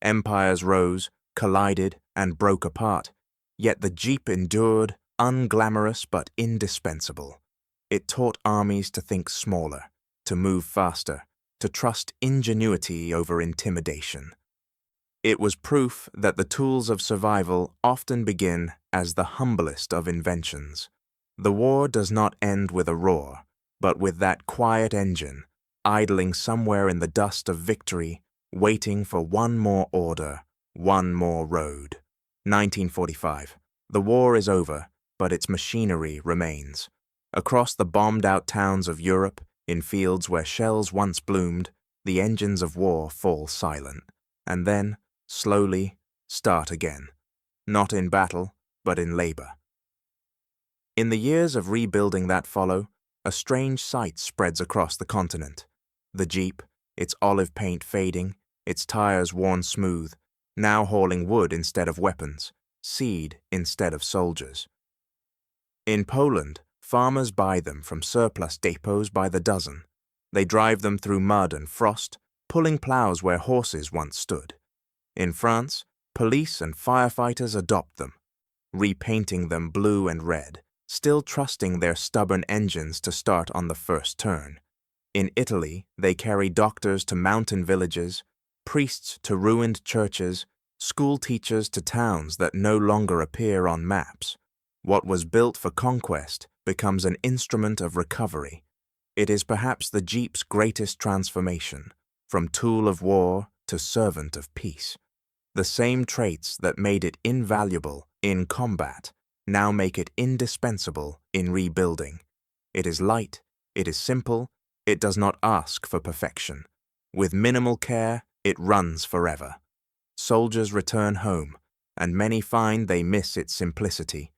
Empires rose, collided, and broke apart, yet the jeep endured, unglamorous but indispensable. It taught armies to think smaller, to move faster, to trust ingenuity over intimidation. It was proof that the tools of survival often begin as the humblest of inventions. The war does not end with a roar, but with that quiet engine, idling somewhere in the dust of victory, waiting for one more order, one more road. 1945. The war is over, but its machinery remains. Across the bombed-out towns of Europe, in fields where shells once bloomed, the engines of war fall silent, and then, slowly, start again. Not in battle, but in labor. In the years of rebuilding that follow, a strange sight spreads across the continent. The Jeep, its olive paint fading, its tires worn smooth, now hauling wood instead of weapons, seed instead of soldiers. In Poland, farmers buy them from surplus depots by the dozen. They drive them through mud and frost, pulling plows where horses once stood. In France, police and firefighters adopt them, repainting them blue and red, still trusting their stubborn engines to start on the first turn. In Italy, they carry doctors to mountain villages, priests to ruined churches, school teachers to towns that no longer appear on maps. What was built for conquest becomes an instrument of recovery. It is perhaps the Jeep's greatest transformation, from tool of war to servant of peace. The same traits that made it invaluable in combat now make it indispensable in rebuilding. It is light, it is simple, it does not ask for perfection. With minimal care, it runs forever. Soldiers return home, and many find they miss its simplicity.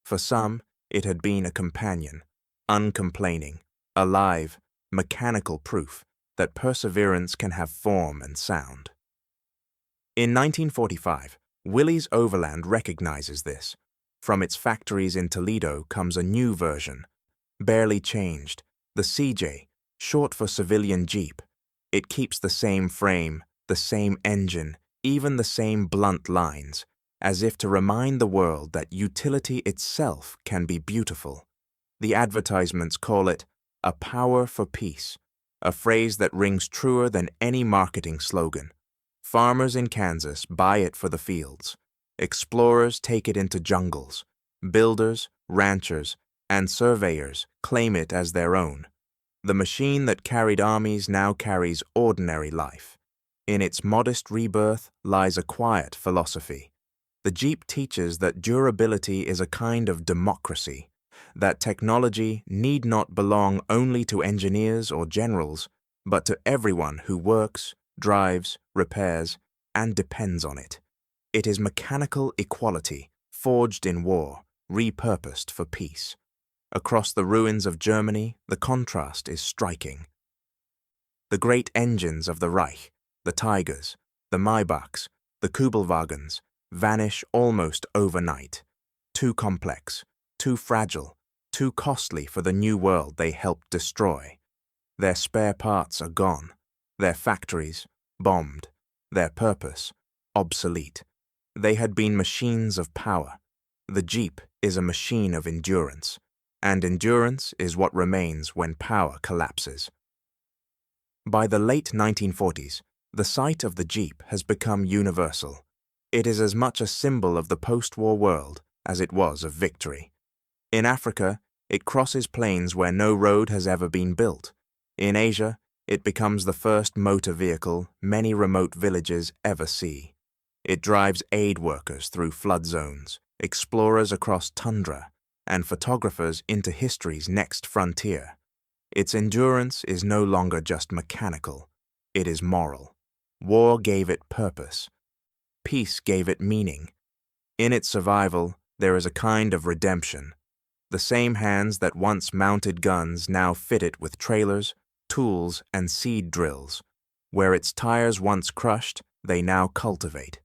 For some, it had been a companion, uncomplaining, alive, mechanical proof that perseverance can have form and sound. In 1945, Willys Overland recognizes this. From its factories in Toledo comes a new version, barely changed, the CJ, short for civilian Jeep. It keeps the same frame, the same engine, even the same blunt lines, as if to remind the world that utility itself can be beautiful. The advertisements call it a power for peace, a phrase that rings truer than any marketing slogan. Farmers in Kansas buy it for the fields. Explorers take it into jungles. Builders, ranchers, and surveyors claim it as their own. The machine that carried armies now carries ordinary life. In its modest rebirth lies a quiet philosophy. The Jeep teaches that durability is a kind of democracy, that technology need not belong only to engineers or generals, but to everyone who works, drives, repairs, and depends on it. It is mechanical equality, forged in war, repurposed for peace. Across the ruins of Germany, the contrast is striking. The great engines of the Reich, the Tigers, the Maybachs, the Kubelwagens, vanish almost overnight. Too complex, too fragile, too costly for the new world they helped destroy. Their spare parts are gone, their factories bombed, their purpose obsolete. They had been machines of power. The Jeep is a machine of endurance, and endurance is what remains when power collapses. By the late 1940s, the sight of the Jeep has become universal. It is as much a symbol of the post-war world as it was of victory. In Africa, it crosses plains where no road has ever been built. In Asia, it becomes the first motor vehicle many remote villages ever see. It drives aid workers through flood zones, explorers across tundra, and photographers into history's next frontier. Its endurance is no longer just mechanical, it is moral. War gave it purpose. Peace gave it meaning. In its survival, there is a kind of redemption. The same hands that once mounted guns now fit it with trailers, tools, and seed drills. Where its tires once crushed, they now cultivate.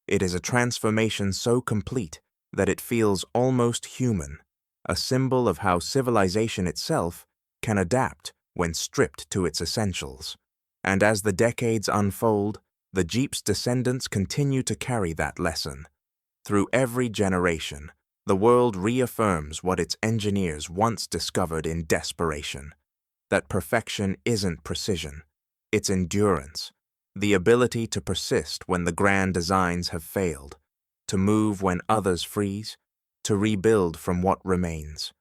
It is a transformation so complete that it feels almost human, a symbol of how civilization itself can adapt when stripped to its essentials. And as the decades unfold, the Jeep's descendants continue to carry that lesson. Through every generation, The world reaffirms what its engineers once discovered in desperation, that perfection isn't precision, it's endurance, the ability to persist when the grand designs have failed, to move when others freeze, to rebuild from what remains.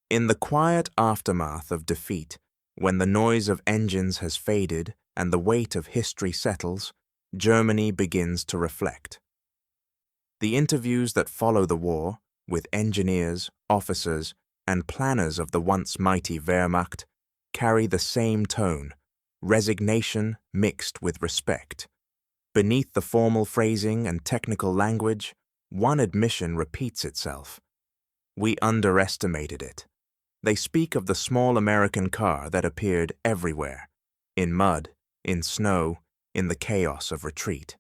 In the quiet aftermath of defeat, when the noise of engines has faded and the weight of history settles, Germany begins to reflect. The interviews that follow the war, with engineers, officers, and planners of the once mighty Wehrmacht, carry the same tone, resignation mixed with respect. Beneath the formal phrasing and technical language, one admission repeats itself. We underestimated it. They speak of the small American car that appeared everywhere, in mud, in snow, in the chaos of retreat.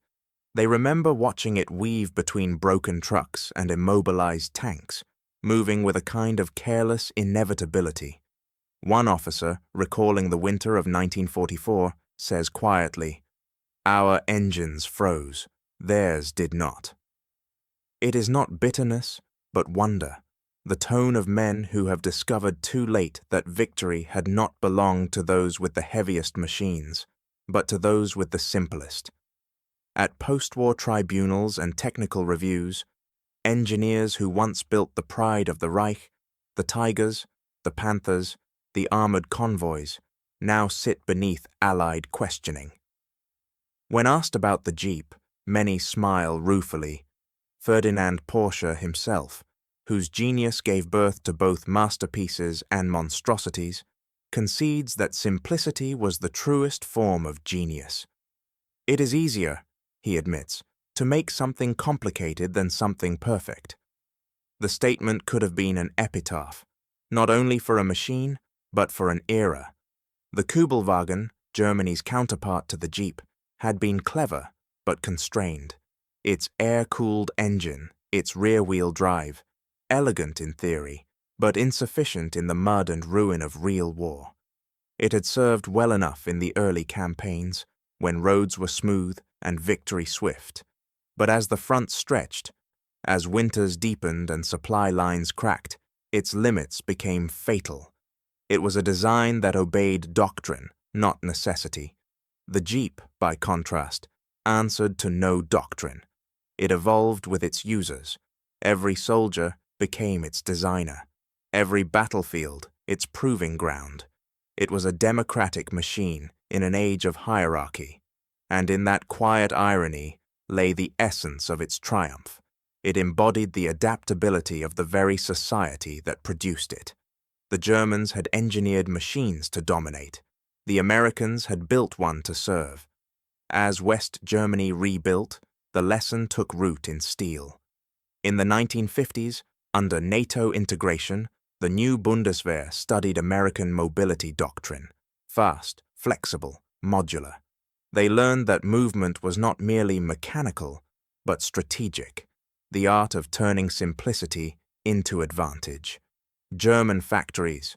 They remember watching it weave between broken trucks and immobilized tanks, moving with a kind of careless inevitability. One officer, recalling the winter of 1944, says quietly, "Our engines froze, theirs did not." It is not bitterness, but wonder, the tone of men who have discovered too late that victory had not belonged to those with the heaviest machines, but to those with the simplest. At post-war tribunals and technical reviews, engineers who once built the pride of the Reich, the Tigers, the Panthers, the armored convoys, now sit beneath Allied questioning. When asked about the Jeep, many smile ruefully. Ferdinand Porsche himself, whose genius gave birth to both masterpieces and monstrosities, concedes that simplicity was the truest form of genius. It is easier, he admits, to make something complicated than something perfect. The statement could have been an epitaph, not only for a machine, but for an era. The Kübelwagen, Germany's counterpart to the Jeep, had been clever but constrained. Its air-cooled engine, its rear-wheel drive, elegant in theory, but insufficient in the mud and ruin of real war. It had served well enough in the early campaigns, when roads were smooth and victory swift. But as the front stretched, as winters deepened and supply lines cracked, its limits became fatal. It was a design that obeyed doctrine, not necessity. The Jeep, by contrast, answered to no doctrine. It evolved with its users. Every soldier became its designer. Every battlefield its proving ground. It was a democratic machine in an age of hierarchy, and in that quiet irony lay the essence of its triumph. It embodied the adaptability of the very society that produced it. The Germans had engineered machines to dominate. The Americans had built one to serve. As West Germany rebuilt, the lesson took root in steel. In the 1950s, under NATO integration, the new Bundeswehr studied American mobility doctrine, fast, flexible, modular. They learned that movement was not merely mechanical, but strategic, the art of turning simplicity into advantage. German factories,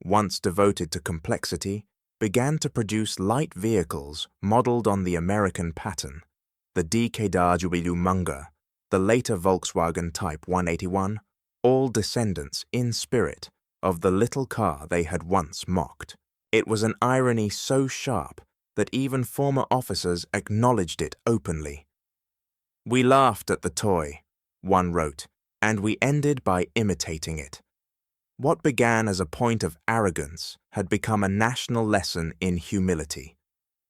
once devoted to complexity, began to produce light vehicles modeled on the American pattern, the DK-Jubiläumwagen, the later Volkswagen Type 181, all descendants in spirit of the little car they had once mocked. It was an irony so sharp that even former officers acknowledged it openly. "We laughed at the toy," one wrote, "and we ended by imitating it." What began as a point of arrogance had become a national lesson in humility.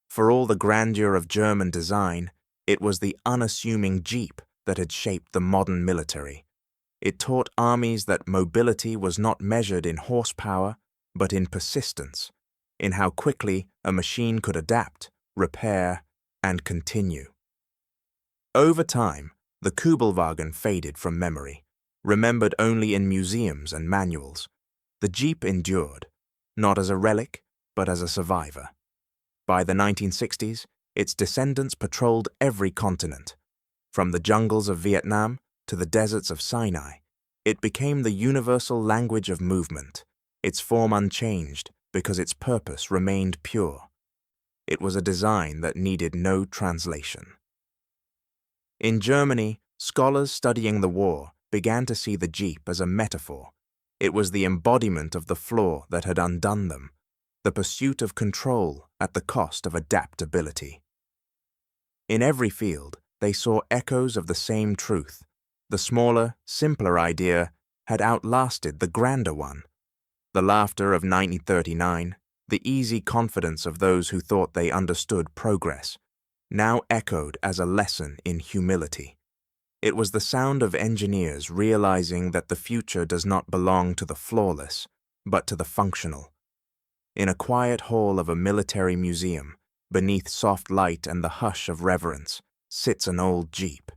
For all the grandeur of German design, it was the unassuming Jeep that had shaped the modern military. It taught armies that mobility was not measured in horsepower, but in persistence, in how quickly a machine could adapt, repair, and continue. Over time, the Kübelwagen faded from memory, remembered only in museums and manuals. The Jeep endured, not as a relic, but as a survivor. By the 1960s, its descendants patrolled every continent. From the jungles of Vietnam to the deserts of Sinai, it became the universal language of movement, its form unchanged because its purpose remained pure. It was a design that needed no translation. In Germany, scholars studying the war began to see the Jeep as a metaphor. It was the embodiment of the flaw that had undone them, the pursuit of control at the cost of adaptability. In every field, they saw echoes of the same truth. The smaller, simpler idea had outlasted the grander one. The laughter of 1939, the easy confidence of those who thought they understood progress, now echoed as a lesson in humility. It was the sound of engineers realizing that the future does not belong to the flawless, but to the functional. In a quiet hall of a military museum, beneath soft light and the hush of reverence, sits an old Jeep.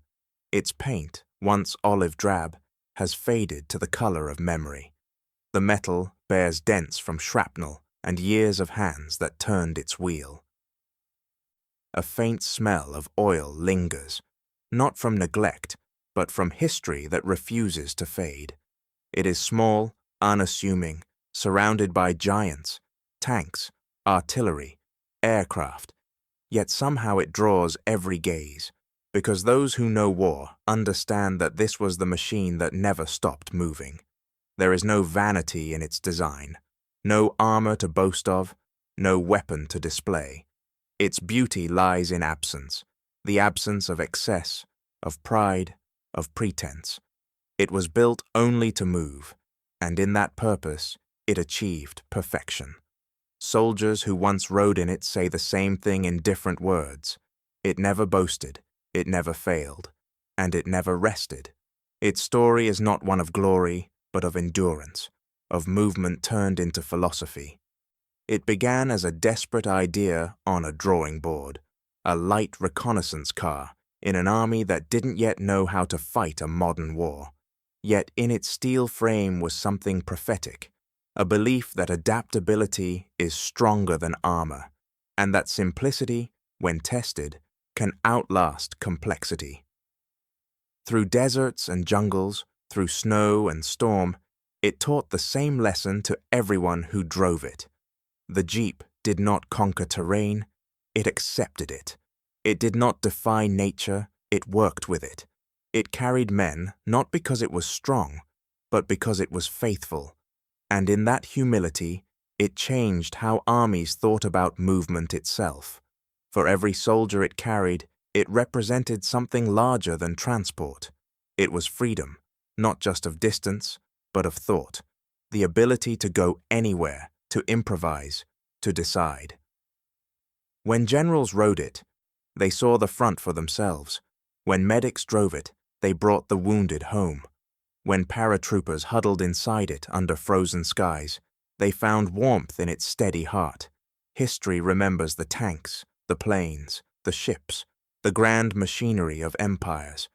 Its paint, once olive drab, has faded to the color of memory. The metal bears dents from shrapnel and years of hands that turned its wheel. A faint smell of oil lingers, not from neglect, but from history that refuses to fade. It is small, unassuming, surrounded by giants, tanks, artillery, aircraft, yet somehow it draws every gaze, because those who know war understand that this was the machine that never stopped moving. There is no vanity in its design, no armor to boast of, no weapon to display. Its beauty lies in absence, the absence of excess, of pride, of pretense. It was built only to move, and in that purpose, it achieved perfection. Soldiers who once rode in it say the same thing in different words. It never boasted, it never failed, and it never rested. Its story is not one of glory, but of endurance, of movement turned into philosophy. It began as a desperate idea on a drawing board, a light reconnaissance car in an army that didn't yet know how to fight a modern war. Yet in its steel frame was something prophetic, a belief that adaptability is stronger than armor, and that simplicity, when tested, can outlast complexity. Through deserts and jungles, through snow and storm, it taught the same lesson to everyone who drove it. The Jeep did not conquer terrain, it accepted it. It did not defy nature, it worked with it. It carried men not because it was strong, but because it was faithful. And in that humility, it changed how armies thought about movement itself. For every soldier it carried, it represented something larger than transport. It was freedom, not just of distance, but of thought, the ability to go anywhere, to improvise, to decide. When generals rode it, they saw the front for themselves. When medics drove it, they brought the wounded home. When paratroopers huddled inside it under frozen skies, they found warmth in its steady heart. History remembers the tanks, the planes, the ships, the grand machinery of empires,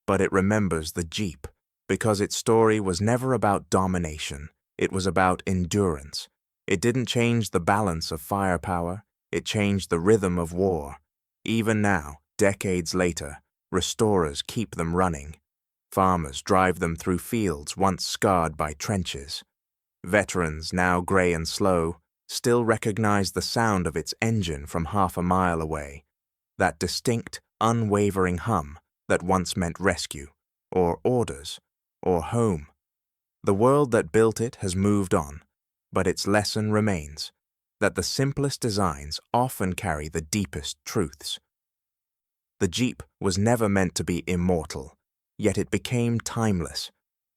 but it remembers the Jeep, because its story was never about domination, it was about endurance. It didn't change the balance of firepower, it changed the rhythm of war. Even now, decades later, restorers keep them running. Farmers drive them through fields once scarred by trenches. Veterans, now grey and slow, still recognize the sound of its engine from half a mile away, that distinct, unwavering hum that once meant rescue, or orders, or home. The world that built it has moved on, but its lesson remains, that the simplest designs often carry the deepest truths. The Jeep was never meant to be immortal, yet it became timeless.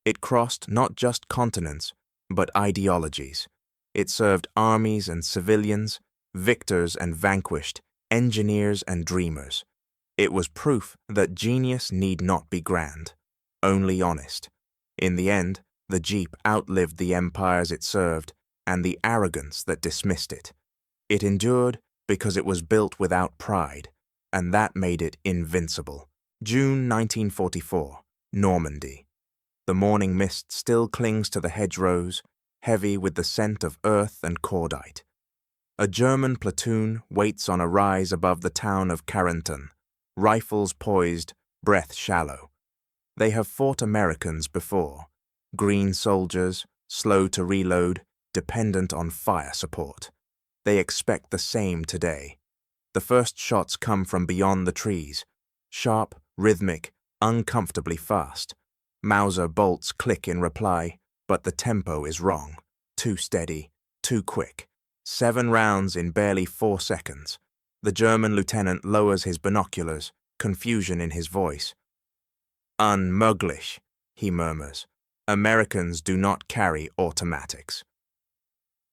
It crossed not just continents, but ideologies. It served armies and civilians, victors and vanquished, engineers and dreamers. It was proof that genius need not be grand, only honest. In the end, the Jeep outlived the empires it served and the arrogance that dismissed it. It endured because it was built without pride, and that made it invincible. June 1944, Normandy. The morning mist still clings to the hedgerows, heavy with the scent of earth and cordite. A German platoon waits on a rise above the town of Garand, rifles poised, breath shallow. They have fought Americans before, green soldiers, slow to reload, dependent on fire support. They expect the same today. The first shots come from beyond the trees, sharp, rhythmic, uncomfortably fast. Mauser bolts click in reply, but the tempo is wrong. Too steady, too quick. 7 rounds in barely 4 seconds. The German lieutenant lowers his binoculars, confusion in his voice. Unmöglich, he murmurs. Americans do not carry automatics.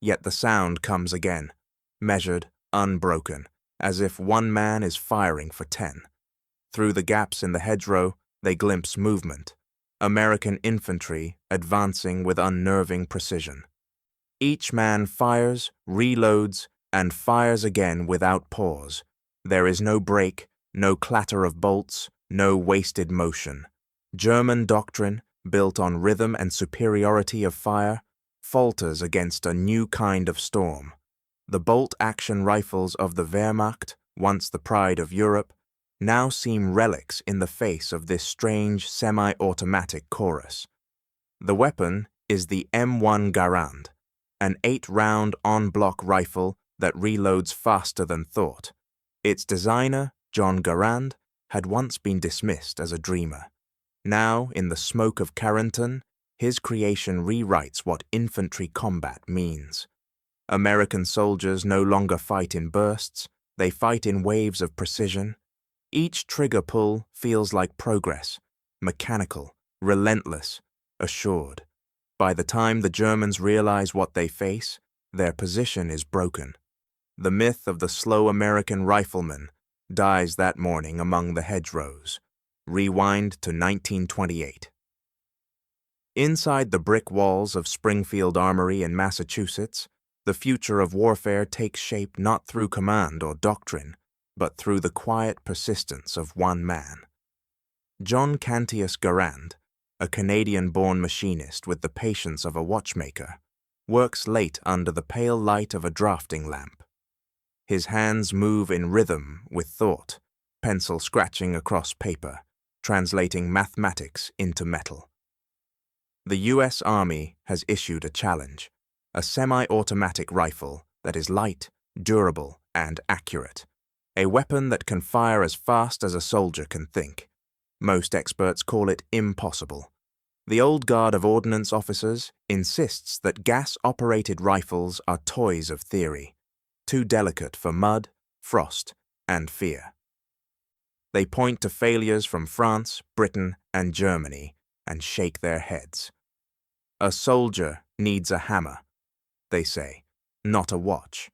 Yet the sound comes again, measured, unbroken, as if one man is firing for 10. Through the gaps in the hedgerow, they glimpse movement. American infantry advancing with unnerving precision. Each man fires, reloads, and fires again without pause. There is no break, no clatter of bolts, no wasted motion. German doctrine, built on rhythm and superiority of fire, falters against a new kind of storm. The bolt-action rifles of the Wehrmacht, once the pride of Europe, now seem relics in the face of this strange semi-automatic chorus. The weapon is the M1 Garand, an 8-round en-bloc rifle that reloads faster than thought. Its designer, John Garand, had once been dismissed as a dreamer. Now, in the smoke of Carrington, his creation rewrites what infantry combat means. American soldiers no longer fight in bursts, they fight in waves of precision. Each trigger pull feels like progress, mechanical, relentless, assured. By the time the Germans realize what they face, their position is broken. The myth of the slow American rifleman dies that morning among the hedgerows. Rewind to 1928. Inside the brick walls of Springfield Armory in Massachusetts, the future of warfare takes shape not through command or doctrine, but through the quiet persistence of one man. John Cantius Garand, a Canadian-born machinist with the patience of a watchmaker, works late under the pale light of a drafting lamp. His hands move in rhythm with thought, pencil scratching across paper, translating mathematics into metal. The U.S. Army has issued a challenge, a semi-automatic rifle that is light, durable, and accurate, a weapon that can fire as fast as a soldier can think. Most experts call it impossible. The old guard of ordnance officers insists that gas-operated rifles are toys of theory, too delicate for mud, frost, and fear. They point to failures from France, Britain, and Germany and shake their heads. A soldier needs a hammer, they say, not a watch.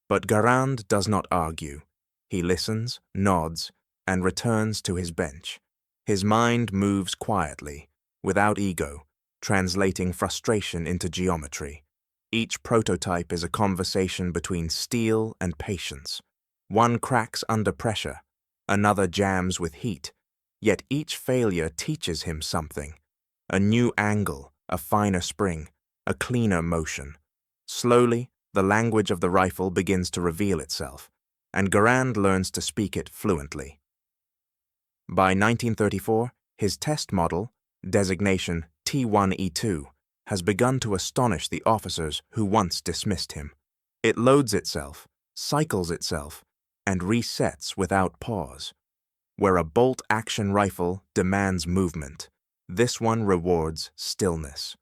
But Garand does not argue. He listens, nods, and returns to his bench. His mind moves quietly, without ego, translating frustration into geometry. Each prototype is a conversation between steel and patience. One cracks under pressure, another jams with heat, yet each failure teaches him something. A new angle, a finer spring, a cleaner motion. Slowly, the language of the rifle begins to reveal itself, and Garand learns to speak it fluently. By 1934, his test model, designation T1E2, has begun to astonish the officers who once dismissed him. It loads itself, cycles itself, and resets without pause. Where a bolt-action rifle demands movement, this one rewards stillness.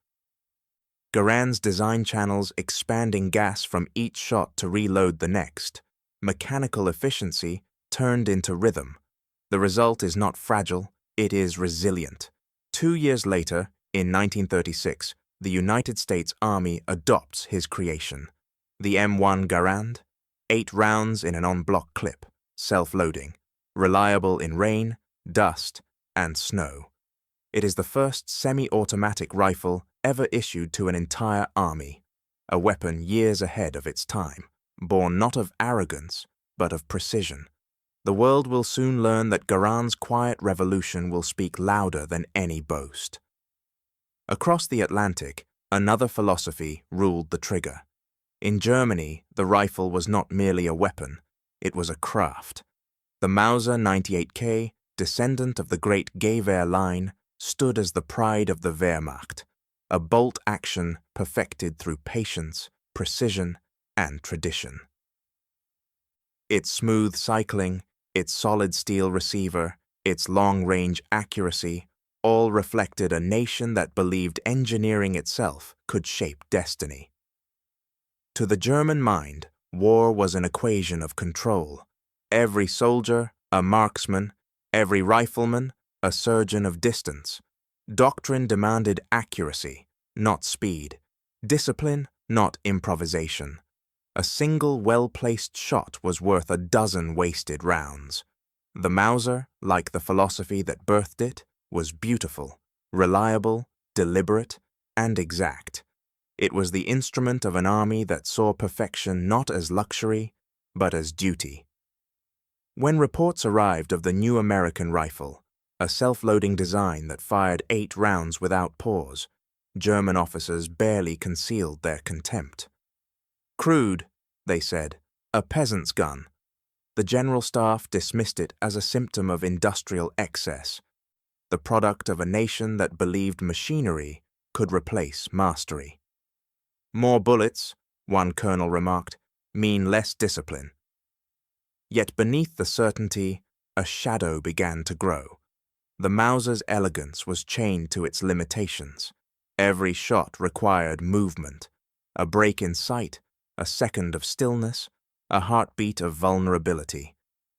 Garand's design channels expanding gas from each shot to reload the next, mechanical efficiency turned into rhythm. The result is not fragile, it is resilient. 2 years later, in 1936, the United States Army adopts his creation. The M1 Garand, 8 rounds in an en-bloc clip, self-loading, reliable in rain, dust, and snow. It is the first semi-automatic rifle ever issued to an entire army, a weapon years ahead of its time, born not of arrogance, but of precision. The world will soon learn that Garand's quiet revolution will speak louder than any boast. Across the Atlantic, another philosophy ruled the trigger. In Germany, the rifle was not merely a weapon, it was a craft. The Mauser 98K, descendant of the great Gewehr line, stood as the pride of the Wehrmacht, a bolt action perfected through patience, precision, and tradition. Its smooth cycling, its solid steel receiver, its long-range accuracy, all reflected a nation that believed engineering itself could shape destiny. To the German mind, war was an equation of control. Every soldier, a marksman, every rifleman, a surgeon of distance. Doctrine demanded accuracy, not speed. Discipline, not improvisation. A single well-placed shot was worth a dozen wasted rounds. The Mauser, like the philosophy that birthed it, was beautiful, reliable, deliberate, and exact. It was the instrument of an army that saw perfection not as luxury, but as duty. When reports arrived of the new American rifle, a self-loading design that fired 8 rounds without pause, German officers barely concealed their contempt. Crude, they said, a peasant's gun. The General Staff dismissed it as a symptom of industrial excess, the product of a nation that believed machinery could replace mastery. More bullets, one colonel remarked, mean less discipline. Yet beneath the certainty, a shadow began to grow. The Mauser's elegance was chained to its limitations. Every shot required movement, a break in sight, a second of stillness, a heartbeat of vulnerability.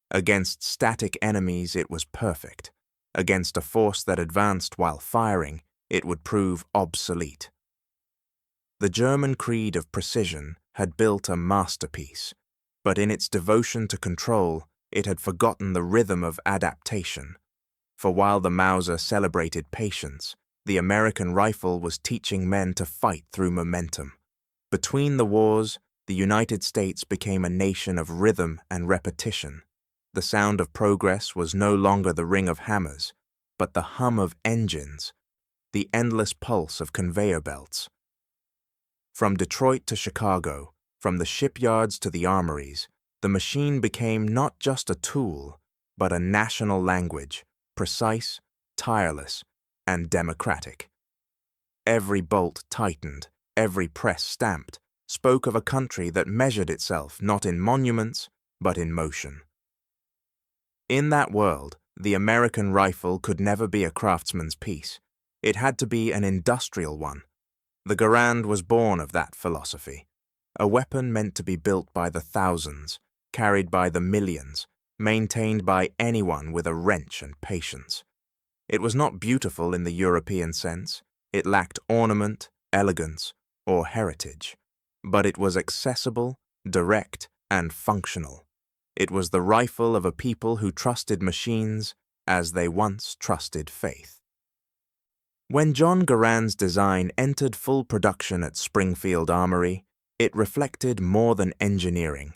Against static enemies it was perfect. Against a force that advanced while firing, it would prove obsolete. The German creed of precision had built a masterpiece, but in its devotion to control, it had forgotten the rhythm of adaptation. For while the Mauser celebrated patience, the American rifle was teaching men to fight through momentum. Between the wars, the United States became a nation of rhythm and repetition. The sound of progress was no longer the ring of hammers, but the hum of engines, the endless pulse of conveyor belts. From Detroit to Chicago, from the shipyards to the armories, the machine became not just a tool, but a national language, precise, tireless, and democratic. Every bolt tightened, every press stamped, spoke of a country that measured itself not in monuments, but in motion. In that world, the American rifle could never be a craftsman's piece. It had to be an industrial one. The Garand was born of that philosophy. A weapon meant to be built by the thousands, carried by the millions, maintained by anyone with a wrench and patience. It was not beautiful in the European sense. It lacked ornament, elegance, or heritage. But it was accessible, direct, and functional. It was the rifle of a people who trusted machines as they once trusted faith. When John Garand's design entered full production at Springfield Armory, it reflected more than engineering.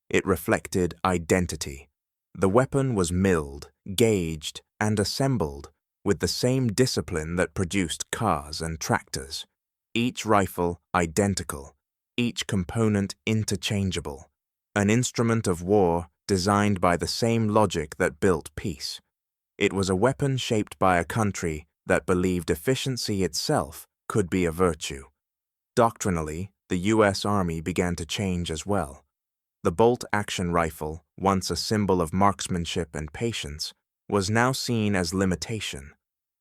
It reflected identity. The weapon was milled, gauged, and assembled with the same discipline that produced cars and tractors. Each rifle identical, each component interchangeable. An instrument of war designed by the same logic that built peace. It was a weapon shaped by a country that believed efficiency itself could be a virtue. Doctrinally, the U.S. Army began to change as well. The bolt-action rifle, once a symbol of marksmanship and patience, was now seen as limitation.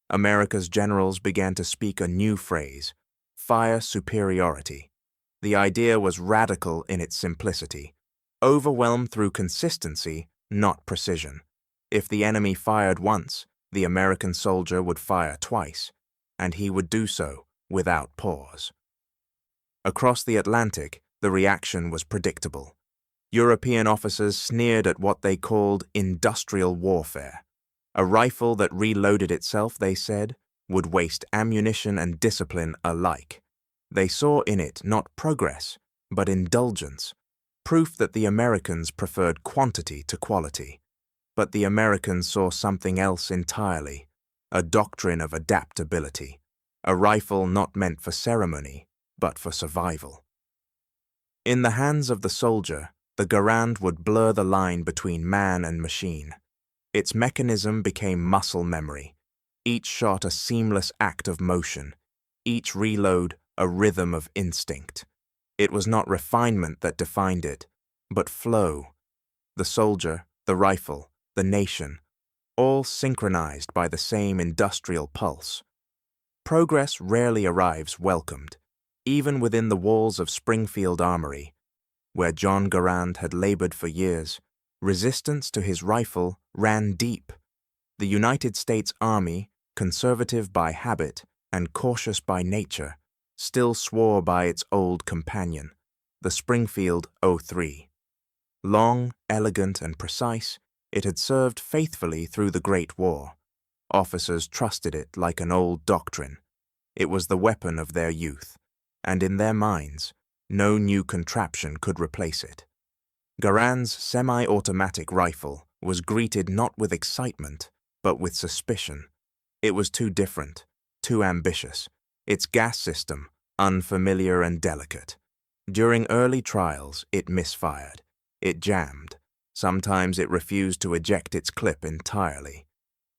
America's generals began to speak a new phrase, fire superiority. The idea was radical in its simplicity. Overwhelm through consistency, not precision. If the enemy fired once, the American soldier would fire twice, and he would do so without pause. Across the Atlantic, the reaction was predictable. European officers sneered at what they called industrial warfare. A rifle that reloaded itself, they said, would waste ammunition and discipline alike. They saw in it not progress, but indulgence, proof that the Americans preferred quantity to quality. But the Americans saw something else entirely, a doctrine of adaptability, a rifle not meant for ceremony, but for survival. In the hands of the soldier, the Garand would blur the line between man and machine. Its mechanism became muscle memory, each shot a seamless act of motion, each reload a rhythm of instinct. It was not refinement that defined it, but flow. The soldier, the rifle, the nation, all synchronized by the same industrial pulse. Progress rarely arrives welcomed, even within the walls of Springfield Armory, where John Garand had labored for years. Resistance to his rifle ran deep. The United States Army, conservative by habit and cautious by nature, still swore by its old companion, the Springfield '03. Long, elegant, and precise, it had served faithfully through the Great War. Officers trusted it like an old doctrine. It was the weapon of their youth, and in their minds, no new contraption could replace it. Garand's semi-automatic rifle was greeted not with excitement, but with suspicion. It was too different, too ambitious, its gas system unfamiliar and delicate. During early trials, it misfired. It jammed. Sometimes it refused to eject its clip entirely.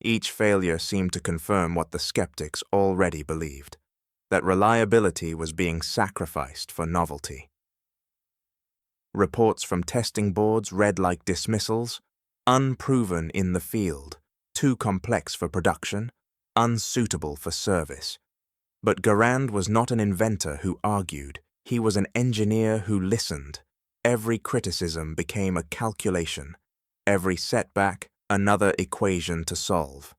Each failure seemed to confirm what the skeptics already believed, that reliability was being sacrificed for novelty. Reports from testing boards read like dismissals: unproven in the field, too complex for production, unsuitable for service. But Garand was not an inventor who argued. He was an engineer who listened. Every criticism became a calculation, every setback another equation to solve.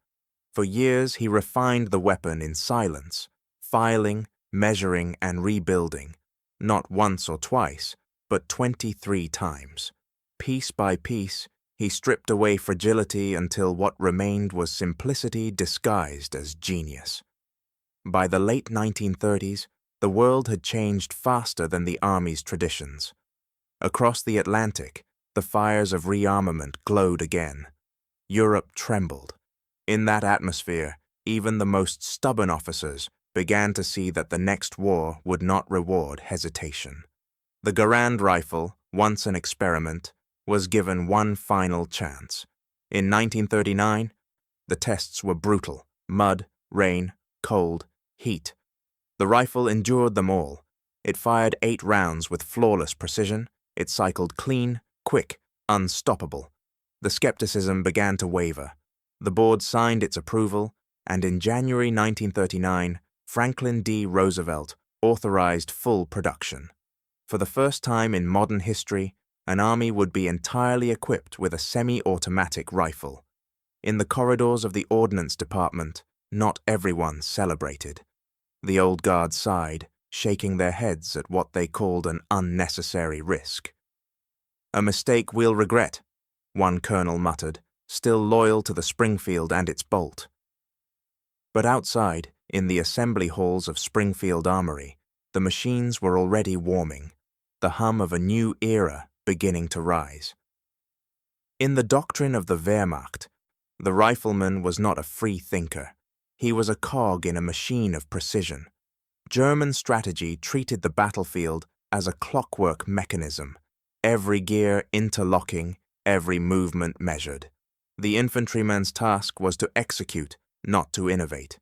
For years he refined the weapon in silence, filing, measuring, and rebuilding, not once or twice, but 23 times. Piece by piece, he stripped away fragility until what remained was simplicity disguised as genius. By the late 1930s, the world had changed faster than the Army's traditions. Across the Atlantic, the fires of rearmament glowed again. Europe trembled. In that atmosphere, even the most stubborn officers began to see that the next war would not reward hesitation. The Garand rifle, once an experiment, was given one final chance. In 1939, the tests were brutal: mud, rain, cold, heat. The rifle endured them all. It fired 8 rounds with flawless precision. It cycled clean, quick, unstoppable. The skepticism began to waver. The board signed its approval, and in January 1939, Franklin D. Roosevelt authorized full production. For the first time in modern history, an army would be entirely equipped with a semi-automatic rifle. In the corridors of the Ordnance Department, not everyone celebrated. The old guard sighed, shaking their heads at what they called an unnecessary risk. "A mistake we'll regret," one colonel muttered, still loyal to the Springfield and its bolt. But outside, in the assembly halls of Springfield Armory, the machines were already warming, the hum of a new era beginning to rise. In the doctrine of the Wehrmacht, the rifleman was not a free thinker. He was a cog in a machine of precision. German strategy treated the battlefield as a clockwork mechanism, every gear interlocking, every movement measured. The infantryman's task was to execute, not to innovate.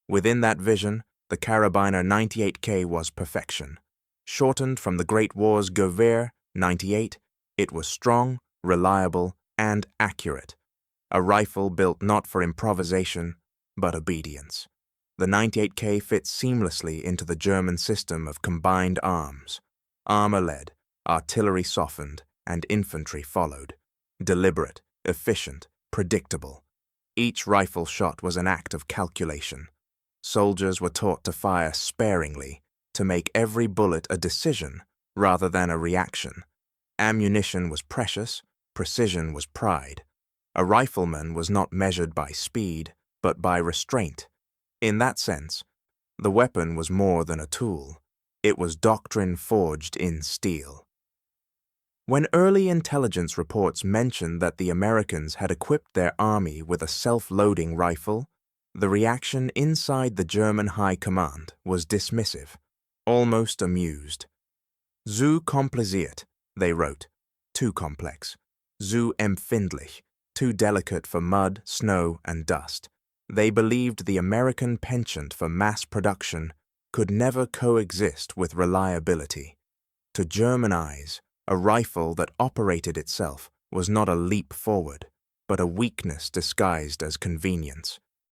Within that vision, the Carabiner 98K was perfection. Shortened from the Great War's Gewehr 98, it was strong, reliable, and accurate. A rifle built not for improvisation, but obedience. The 98K fit seamlessly into the German system of combined arms. Armor led, artillery softened, and infantry followed. Deliberate, efficient, predictable. Each rifle shot was an act of calculation. Soldiers were taught to fire sparingly, to make every bullet a decision rather than a reaction. Ammunition was precious, precision was pride. A rifleman was not measured by speed, but by restraint. In that sense, the weapon was more than a tool. It was doctrine forged in steel. When early intelligence reports mentioned that the Americans had equipped their army with a self-loading rifle, the reaction inside the German High Command was dismissive, almost amused. "Zu kompliziert," they wrote, too complex. "Zu empfindlich," too delicate for mud, snow, and dust. They believed the American penchant for mass production could never coexist with reliability. To German eyes, a rifle that operated itself was not a leap forward, but a weakness disguised as convenience.